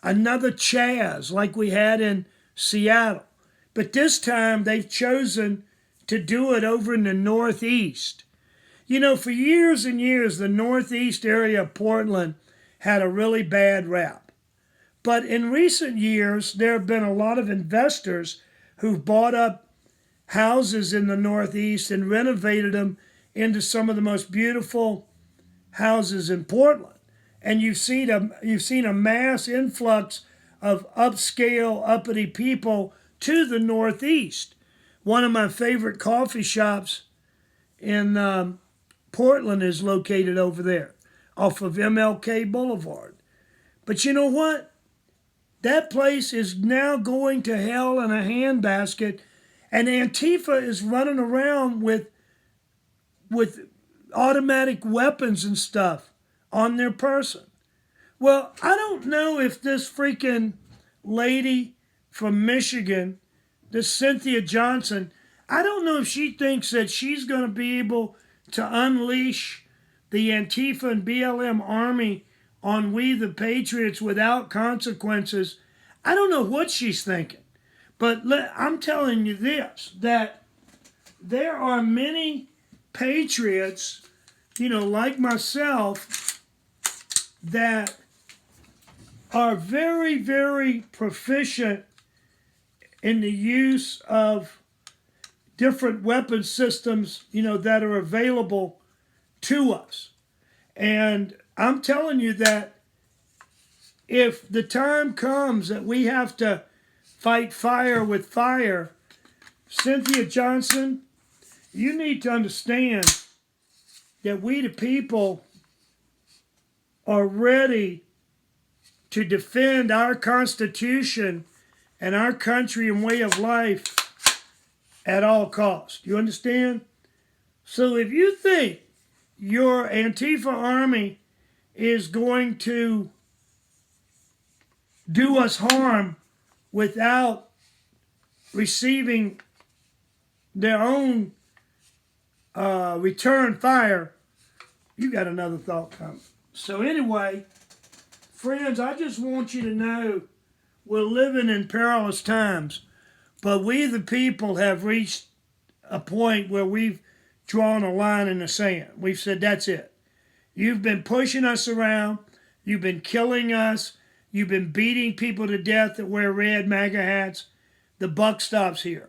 [SPEAKER 1] another Chaz like we had in Seattle. But this time they've chosen to do it over in the Northeast. You know, for years and years, the northeast area of Portland had a really bad rap. But in recent years, there have been a lot of investors who've bought up houses in the northeast and renovated them into some of the most beautiful houses in Portland. And you've seen a mass influx of upscale, uppity people to the northeast. One of my favorite coffee shops in Portland is located over there off of MLK Boulevard. But you know what? That place is now going to hell in a handbasket, and Antifa is running around with automatic weapons and stuff on their person. Well, I don't know if this freaking lady from Michigan, this Cynthia Johnson, I don't know if she thinks that she's going to be able to unleash the Antifa and BLM army on we the Patriots without consequences. I don't know what she's thinking. But I'm telling you this, that there are many patriots, like myself, that are very, very proficient in the use of different weapon systems, that are available to us. And I'm telling you that if the time comes that we have to fight fire with fire, Cynthia Johnson, you need to understand that we the people are ready to defend our Constitution and our country and way of life at all costs. You understand? So if you think your Antifa army is going to do us harm without receiving their own return fire, you got another thought coming. So anyway, friends, I just want you to know we're living in perilous times, but we the people have reached a point where we've drawn a line in the sand. We've said, that's it. You've been pushing us around. You've been killing us. You've been beating people to death that wear red MAGA hats. The buck stops here.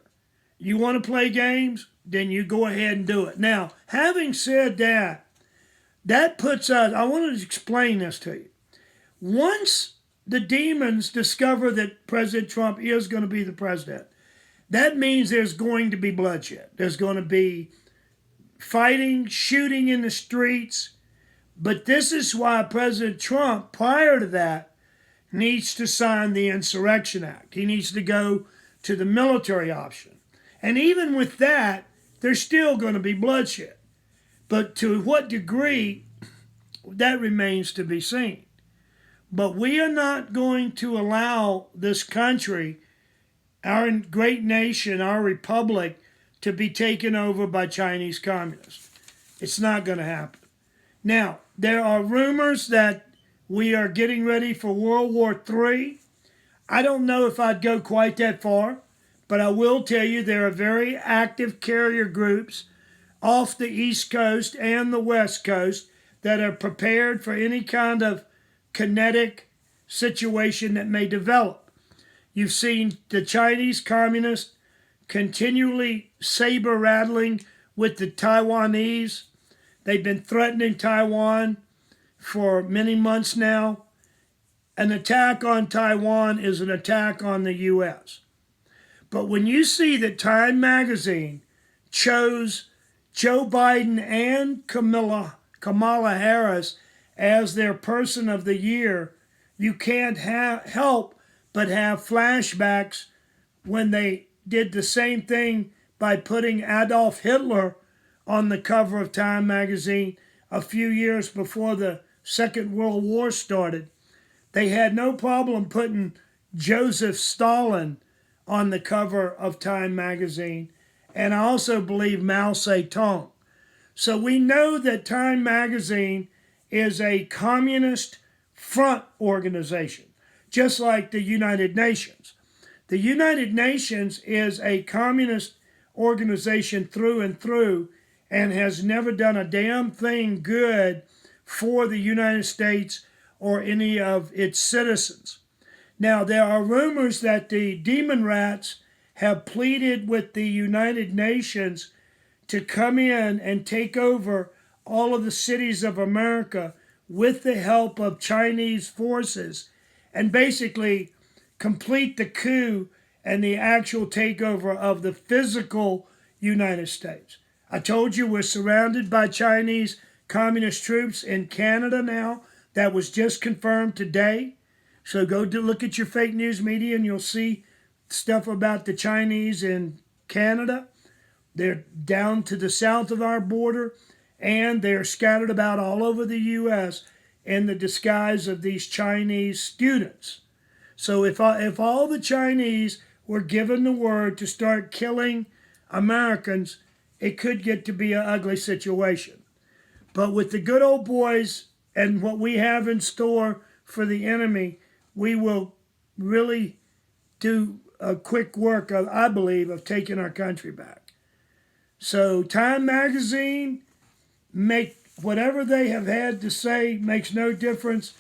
[SPEAKER 1] You want to play games? Then you go ahead and do it. Now, having said that, that puts us, I want to explain this to you. Once the demons discover that President Trump is going to be the president, that means there's going to be bloodshed. There's going to be fighting, shooting in the streets. But this is why President Trump, prior to that, needs to sign the Insurrection Act. He needs to go to the military option. And even with that, there's still going to be bloodshed. But to what degree, that remains to be seen. But we are not going to allow this country, our great nation, our republic, to be taken over by Chinese communists. It's not going to happen. Now, there are rumors that we are getting ready for World War III. I don't know if I'd go quite that far, but I will tell you there are very active carrier groups off the East Coast and the West Coast that are prepared for any kind of kinetic situation that may develop. You've seen the Chinese communists continually saber rattling with the Taiwanese. They've been threatening Taiwan for many months now. An attack on Taiwan is an attack on the U.S. But when you see that Time magazine chose Joe Biden and Kamala Harris as their person of the year, you can't help but have flashbacks when they did the same thing by putting Adolf Hitler on the cover of Time magazine a few years before the Second World War started. They had no problem putting Joseph Stalin on the cover of Time magazine, and I also believe Mao Zedong. So we know that Time magazine is a communist front organization, just like the United Nations. The United Nations is a communist organization through and through, and has never done a damn thing good for the United States or any of its citizens. Now, there are rumors that the demon rats have pleaded with the United Nations to come in and take over all of the cities of America with the help of Chinese forces and basically complete the coup and the actual takeover of the physical United States. I told you we're surrounded by Chinese communist troops in Canada now. That was just confirmed today. So go to look at your fake news media and you'll see stuff about the Chinese in Canada. They're down to the south of our border, and they're scattered about all over the U.S. in the disguise of these Chinese students. So if all the Chinese were given the word to start killing Americans, it could get to be an ugly situation. But with the good old boys and what we have in store for the enemy, we will really do a quick work, I believe, of taking our country back. So Time Magazine, make whatever they have had to say makes no difference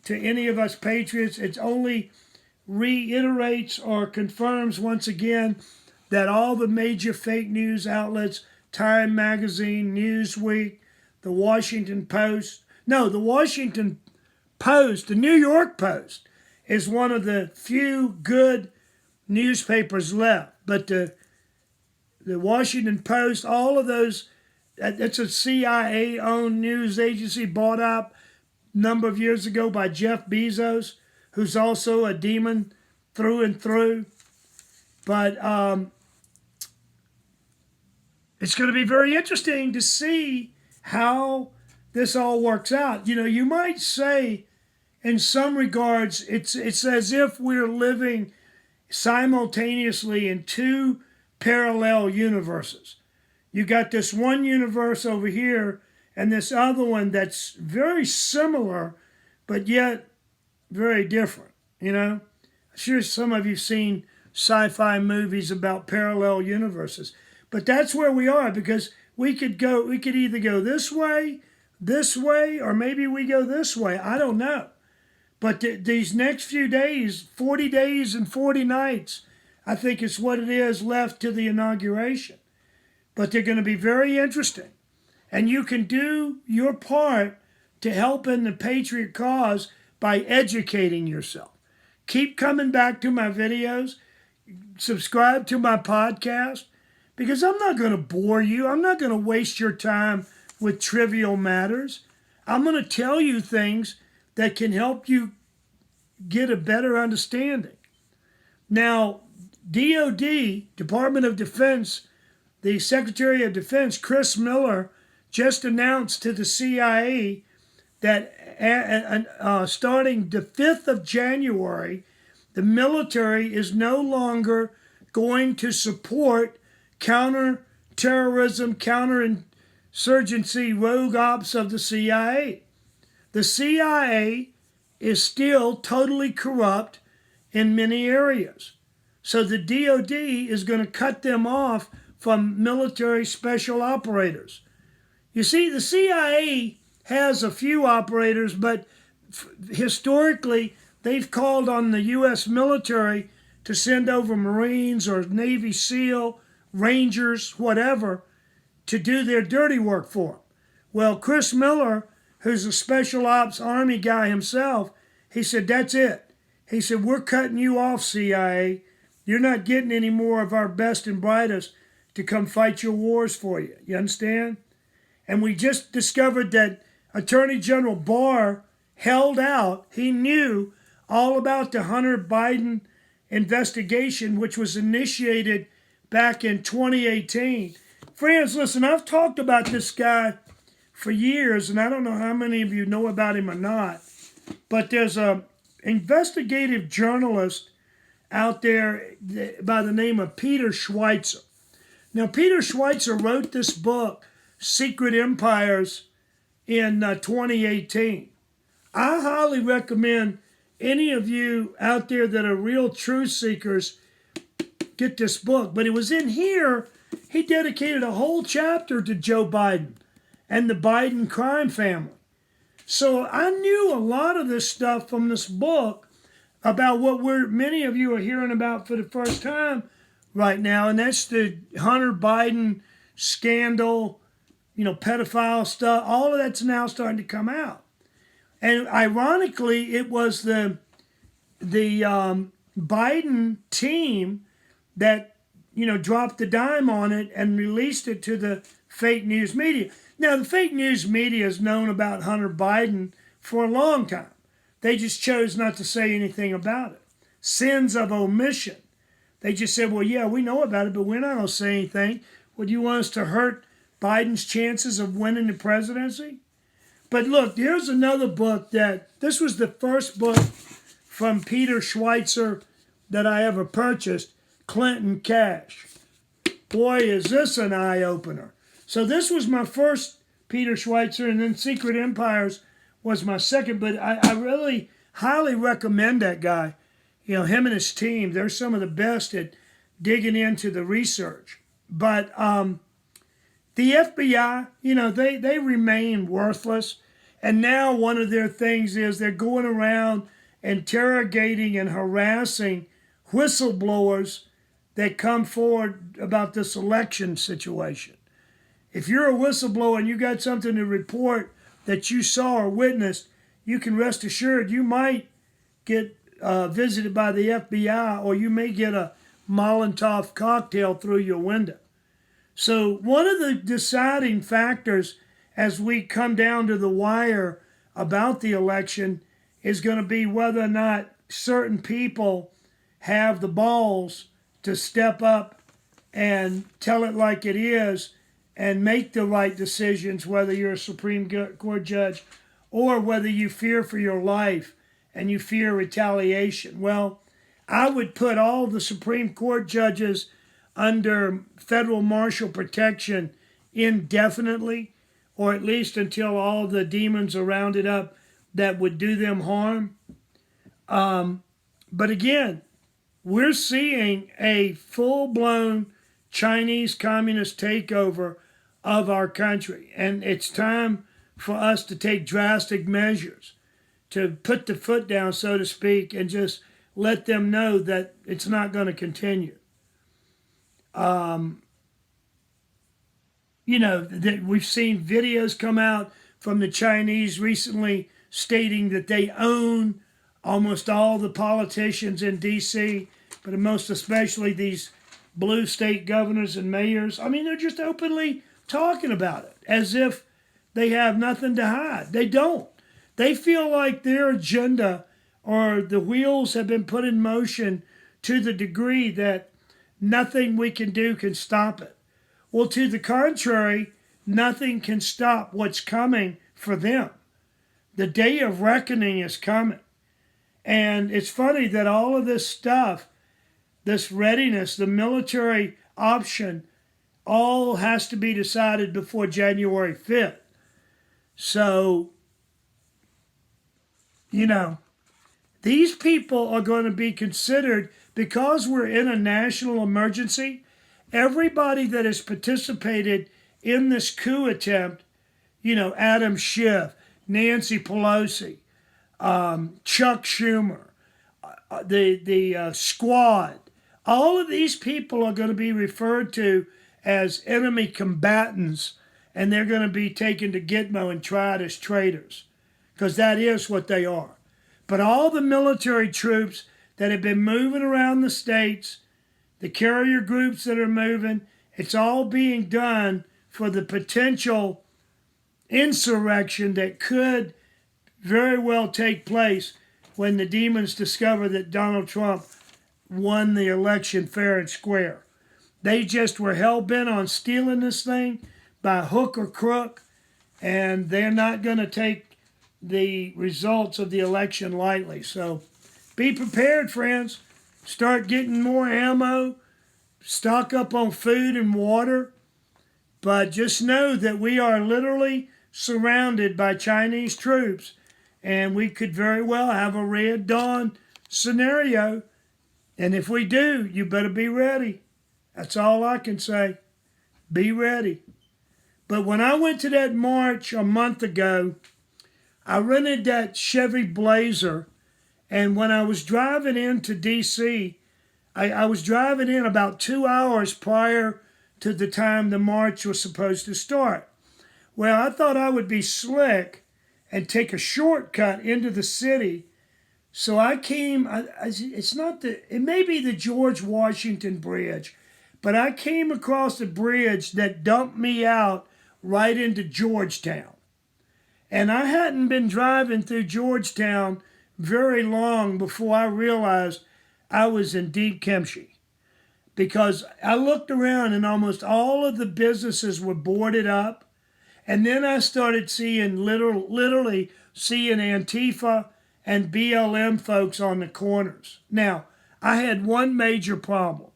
[SPEAKER 1] to any of us patriots. It only reiterates or confirms once again that all the major fake news outlets, Time Magazine, Newsweek, the Washington Post, the Washington Post, the New York Post is one of the few good newspapers left. But the Washington Post, all of those, it's a CIA-owned news agency bought up a number of years ago by Jeff Bezos, who's also a demon through and through. But it's going to be very interesting to see how this all works out. You know, you might say, in some regards, it's as if we're living simultaneously in two parallel universes. You got this one universe over here and this other one that's very similar, but yet very different, you know? I'm sure some of you've seen sci-fi movies about parallel universes. But that's where we are, because we could either go this way, or maybe we go this way. I don't know. But these next few days, 40 days and 40 nights, I think is what it is left to the inauguration. But they're going to be very interesting. And you can do your part to help in the patriot cause by educating yourself. Keep coming back to my videos. Subscribe to my podcast, because I'm not going to bore you. I'm not going to waste your time with trivial matters. I'm going to tell you things that can help you get a better understanding. Now, DOD, Department of Defense, the Secretary of Defense, Chris Miller, just announced to the CIA that starting the 5th of January, the military is no longer going to support counter-terrorism, counterinsurgency, rogue ops of the CIA. The CIA is still totally corrupt in many areas. So the DOD is going to cut them off from military special operators. You see, the CIA has a few operators, but historically, they've called on the U.S. military to send over Marines or Navy SEAL, Rangers, whatever, to do their dirty work for them. Well, Chris Miller, who's a special ops Army guy himself, he said, that's it. He said, we're cutting you off, CIA. You're not getting any more of our best and brightest to come fight your wars for you. You understand? And we just discovered that Attorney General Barr held out. He knew all about the Hunter Biden investigation, which was initiated back in 2018. Friends, listen, I've talked about this guy for years, and I don't know how many of you know about him or not, but there's an investigative journalist out there by the name of Peter Schweizer. Now, Peter Schweizer wrote this book, Secret Empires, in 2018. I highly recommend any of you out there that are real truth seekers get this book. But it was in here he dedicated a whole chapter to Joe Biden and the Biden crime family. So I knew a lot of this stuff from this book about what many of you are hearing about for the first time right now, and that's the Hunter Biden scandal, pedophile stuff. All of that's now starting to come out. And ironically, it was the Biden team that dropped the dime on it and released it to the fake news media. Now, the fake news media has known about Hunter Biden for a long time. They just chose not to say anything about it. Sins of omission. They just said, well, yeah, we know about it, but we're not going to say anything. Would you want us to hurt Biden's chances of winning the presidency? But look, here's another book this was the first book from Peter Schweitzer that I ever purchased, Clinton Cash. Boy, is this an eye-opener. So this was my first Peter Schweitzer, and then Secret Empires was my second, but I really highly recommend that guy. Him and his team, they're some of the best at digging into the research. But the FBI, they remain worthless. And now one of their things is they're going around interrogating and harassing whistleblowers that come forward about this election situation. If you're a whistleblower and you got something to report that you saw or witnessed, you can rest assured you might get visited by the FBI, or you may get a Molotov cocktail through your window. So one of the deciding factors as we come down to the wire about the election is going to be whether or not certain people have the balls to step up and tell it like it is and make the right decisions, whether you're a Supreme Court judge or whether you fear for your life and you fear retaliation. Well, I would put all the Supreme Court judges under federal marshal protection indefinitely, or at least until all the demons are rounded up that would do them harm. But again, we're seeing a full-blown Chinese communist takeover of our country. And it's time for us to take drastic measures to put the foot down, so to speak, and just let them know that it's not going to continue. That we've seen videos come out from the Chinese recently stating that they own almost all the politicians in D.C., but most especially these blue state governors and mayors. I mean, they're just openly talking about it as if they have nothing to hide. They don't. They feel like their agenda or the wheels have been put in motion to the degree that nothing we can do can stop it. Well, to the contrary, nothing can stop what's coming for them. The day of reckoning is coming. And it's funny that all of this stuff, this readiness, the military option, all has to be decided before January 5th. So, these people are going to be considered, because we're in a national emergency. Everybody that has participated in this coup attempt, Adam Schiff, Nancy Pelosi, Chuck Schumer, the squad, all of these people are going to be referred to as enemy combatants, and they're going to be taken to Gitmo and tried as traitors, because that is what they are. But all the military troops that have been moving around the states, the carrier groups that are moving, it's all being done for the potential insurrection that could very well take place when the demons discover that Donald Trump won the election fair and square. They just were hell-bent on stealing this thing by hook or crook, and they're not going to take the results of the election lightly. So be prepared, friends. Start getting more ammo. Stock up on food and water. But just know that we are literally surrounded by Chinese troops, and we could very well have a Red Dawn scenario. And if we do, you better be ready. That's all I can say. Be ready. But when I went to that march a month ago, I rented that Chevy Blazer, and when I was driving into D.C., I was driving in about 2 hours prior to the time the march was supposed to start. Well, I thought I would be slick and take a shortcut into the city. So I came, it may be the George Washington Bridge, but I came across a bridge that dumped me out right into Georgetown. And I hadn't been driving through Georgetown very long before I realized I was in deep kimchi. Because I looked around and almost all of the businesses were boarded up. And then I started seeing, literally seeing Antifa and BLM folks on the corners. Now, I had one major problem.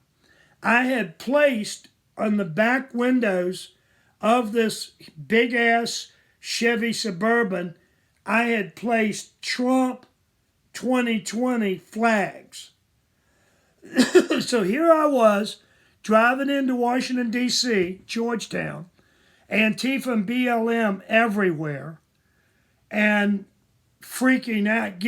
[SPEAKER 1] I had placed on the back windows of this big-ass Chevy Suburban, I had placed Trump 2020 flags. So here I was, driving into Washington, D.C., Georgetown, Antifa and BLM everywhere, and freaking out,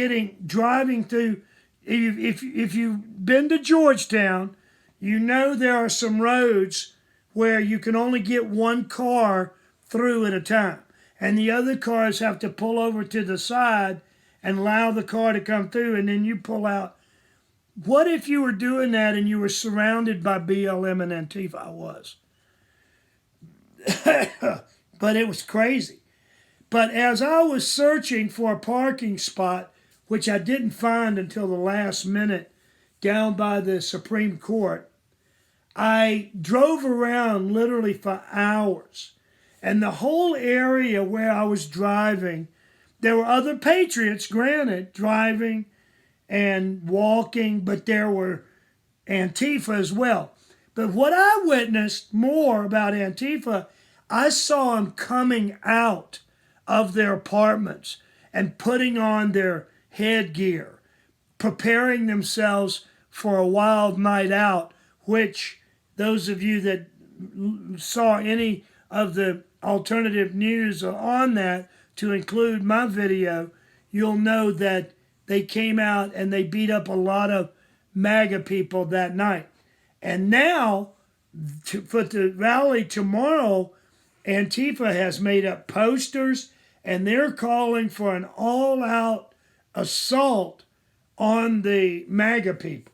[SPEAKER 1] driving through. If you've been to Georgetown, you know there are some roads where you can only get one car through at a time, and the other cars have to pull over to the side and allow the car to come through, and then you pull out. What if you were doing that and you were surrounded by BLM and Antifa? I was. But it was crazy. But as I was searching for a parking spot, which I didn't find until the last minute down by the Supreme Court, I drove around literally for hours. And the whole area where I was driving, there were other patriots, granted, driving and walking, but there were Antifa as well. But what I witnessed more about Antifa, I saw them coming out of their apartments and putting on their headgear, preparing themselves for a wild night out, which those of you that saw any of the alternative news on that, to include my video, you'll know that they came out and they beat up a lot of MAGA people that night. And now, for the rally tomorrow, Antifa has made up posters and they're calling for an all-out assault on the MAGA people.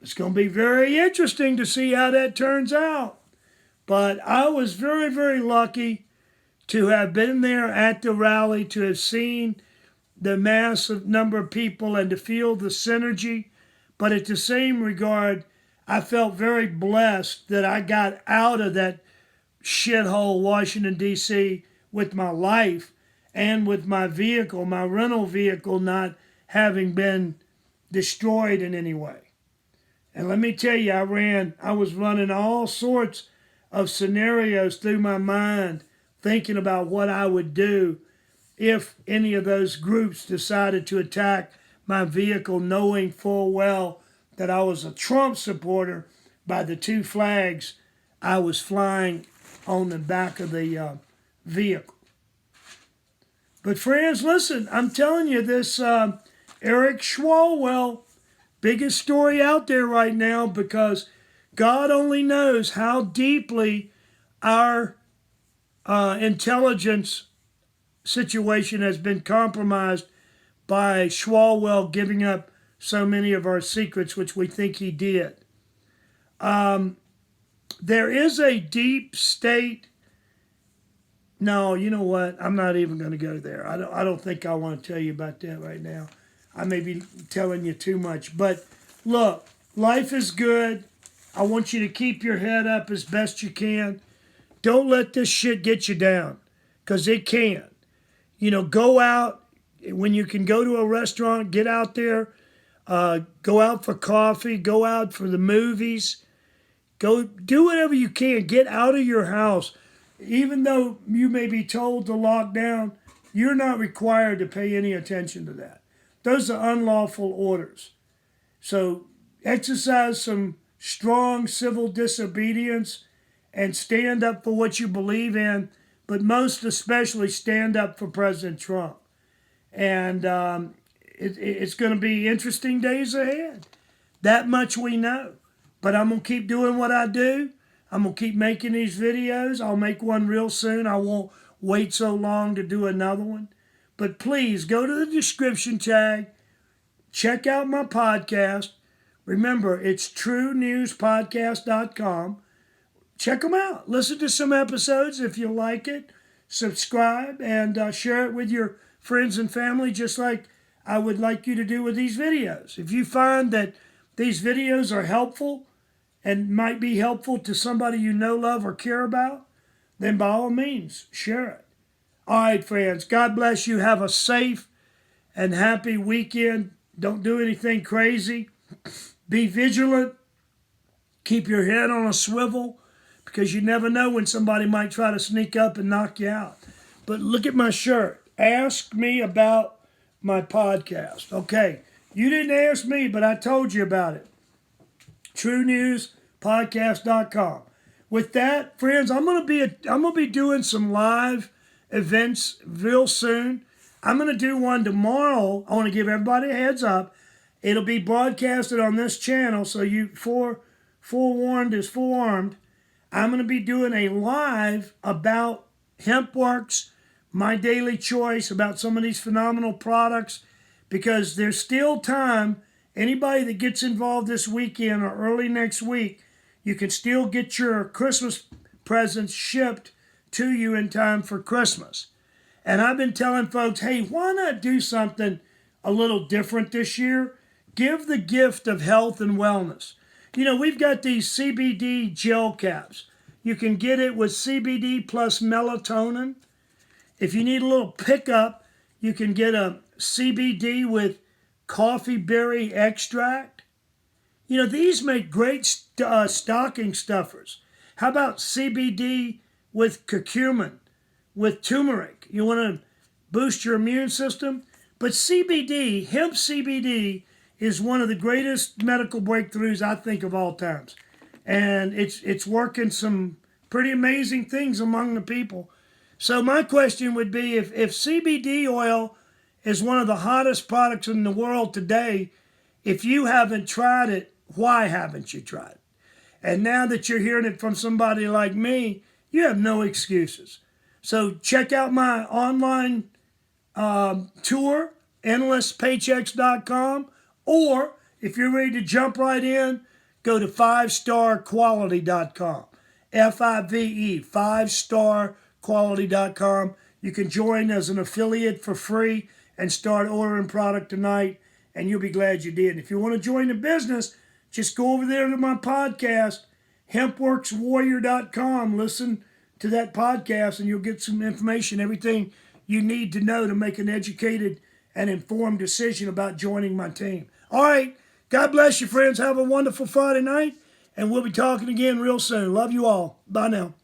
[SPEAKER 1] It's going to be very interesting to see how that turns out. But I was very, very lucky to have been there at the rally, to have seen the massive number of people and to feel the synergy. But at the same regard, I felt very blessed that I got out of that shithole Washington, D.C. with my life and with my vehicle, my rental vehicle, not having been destroyed in any way. And let me tell you, I was running all sorts of scenarios through my mind, thinking about what I would do if any of those groups decided to attack my vehicle, knowing full well that I was a Trump supporter by the two flags I was flying on the back of the vehicle. But friends, listen, I'm telling you, this Eric Swalwell, biggest story out there right now, because God only knows how deeply our intelligence situation has been compromised by Swalwell giving up so many of our secrets, which we think he did. There is a deep state. No, you know what? I'm not even going to go there. I don't think I want to tell you about that right now. I may be telling you too much. But look, life is good. I want you to keep your head up as best you can. Don't let this shit get you down, because it can. You know, go out. When you can go to a restaurant, get out there. Go out for coffee. Go out for the movies. Go do whatever you can. Get out of your house. Even though you may be told to lock down, you're not required to pay any attention to that. Those are unlawful orders. So exercise some strong civil disobedience and stand up for what you believe in, but most especially stand up for President Trump. And it's going to be interesting days ahead. That much we know. But I'm going to keep doing what I do. I'm going to keep making these videos. I'll make one real soon. I won't wait so long to do another one. But please go to the description tag. Check out my podcast. Remember, it's truenewspodcast.com. Check them out. Listen to some episodes if you like it. Subscribe and share it with your friends and family, just like I would like you to do with these videos. If you find that these videos are helpful and might be helpful to somebody you know, love, or care about, then by all means, share it. All right, friends. God bless you. Have a safe and happy weekend. Don't do anything crazy. Be vigilant. Keep your head on a swivel, because you never know when somebody might try to sneak up and knock you out. But look at my shirt. Ask me about my podcast. Okay, you didn't ask me, but I told you about it. TrueNewsPodcast.com. With that, friends, I'm gonna be doing some live events real soon. I'm gonna do one tomorrow. I want to give everybody a heads up. It'll be broadcasted on this channel, so you forewarned is forearmed. I'm going to be doing a live about HempWorx, my daily choice, about some of these phenomenal products, because there's still time. Anybody that gets involved this weekend or early next week, you can still get your Christmas presents shipped to you in time for Christmas. And I've been telling folks, hey, why not do something a little different this year? Give the gift of health and wellness. You know, we've got these CBD gel caps. You can get it with CBD plus melatonin. If you need a little pickup, you can get a CBD with coffee berry extract. You know, these make great stocking stuffers. How about CBD with curcumin, with turmeric? You want to boost your immune system? But CBD, hemp CBD, is one of the greatest medical breakthroughs, I think, of all times. And it's working some pretty amazing things among the people. So my question would be, if CBD oil is one of the hottest products in the world today, if you haven't tried it, why haven't you tried it? And now that you're hearing it from somebody like me, you have no excuses. So check out my online tour, endlesspaychecks.com. Or if you're ready to jump right in, go to 5starquality.com. FIVE, 5starquality.com. You can join as an affiliate for free and start ordering product tonight, and you'll be glad you did. If you want to join the business, just go over there to my podcast, HempWorxWarrior.com. Listen to that podcast, and you'll get some information, everything you need to know to make an educated and informed decision about joining my team. All right. God bless you, friends. Have a wonderful Friday night, and we'll be talking again real soon. Love you all. Bye now.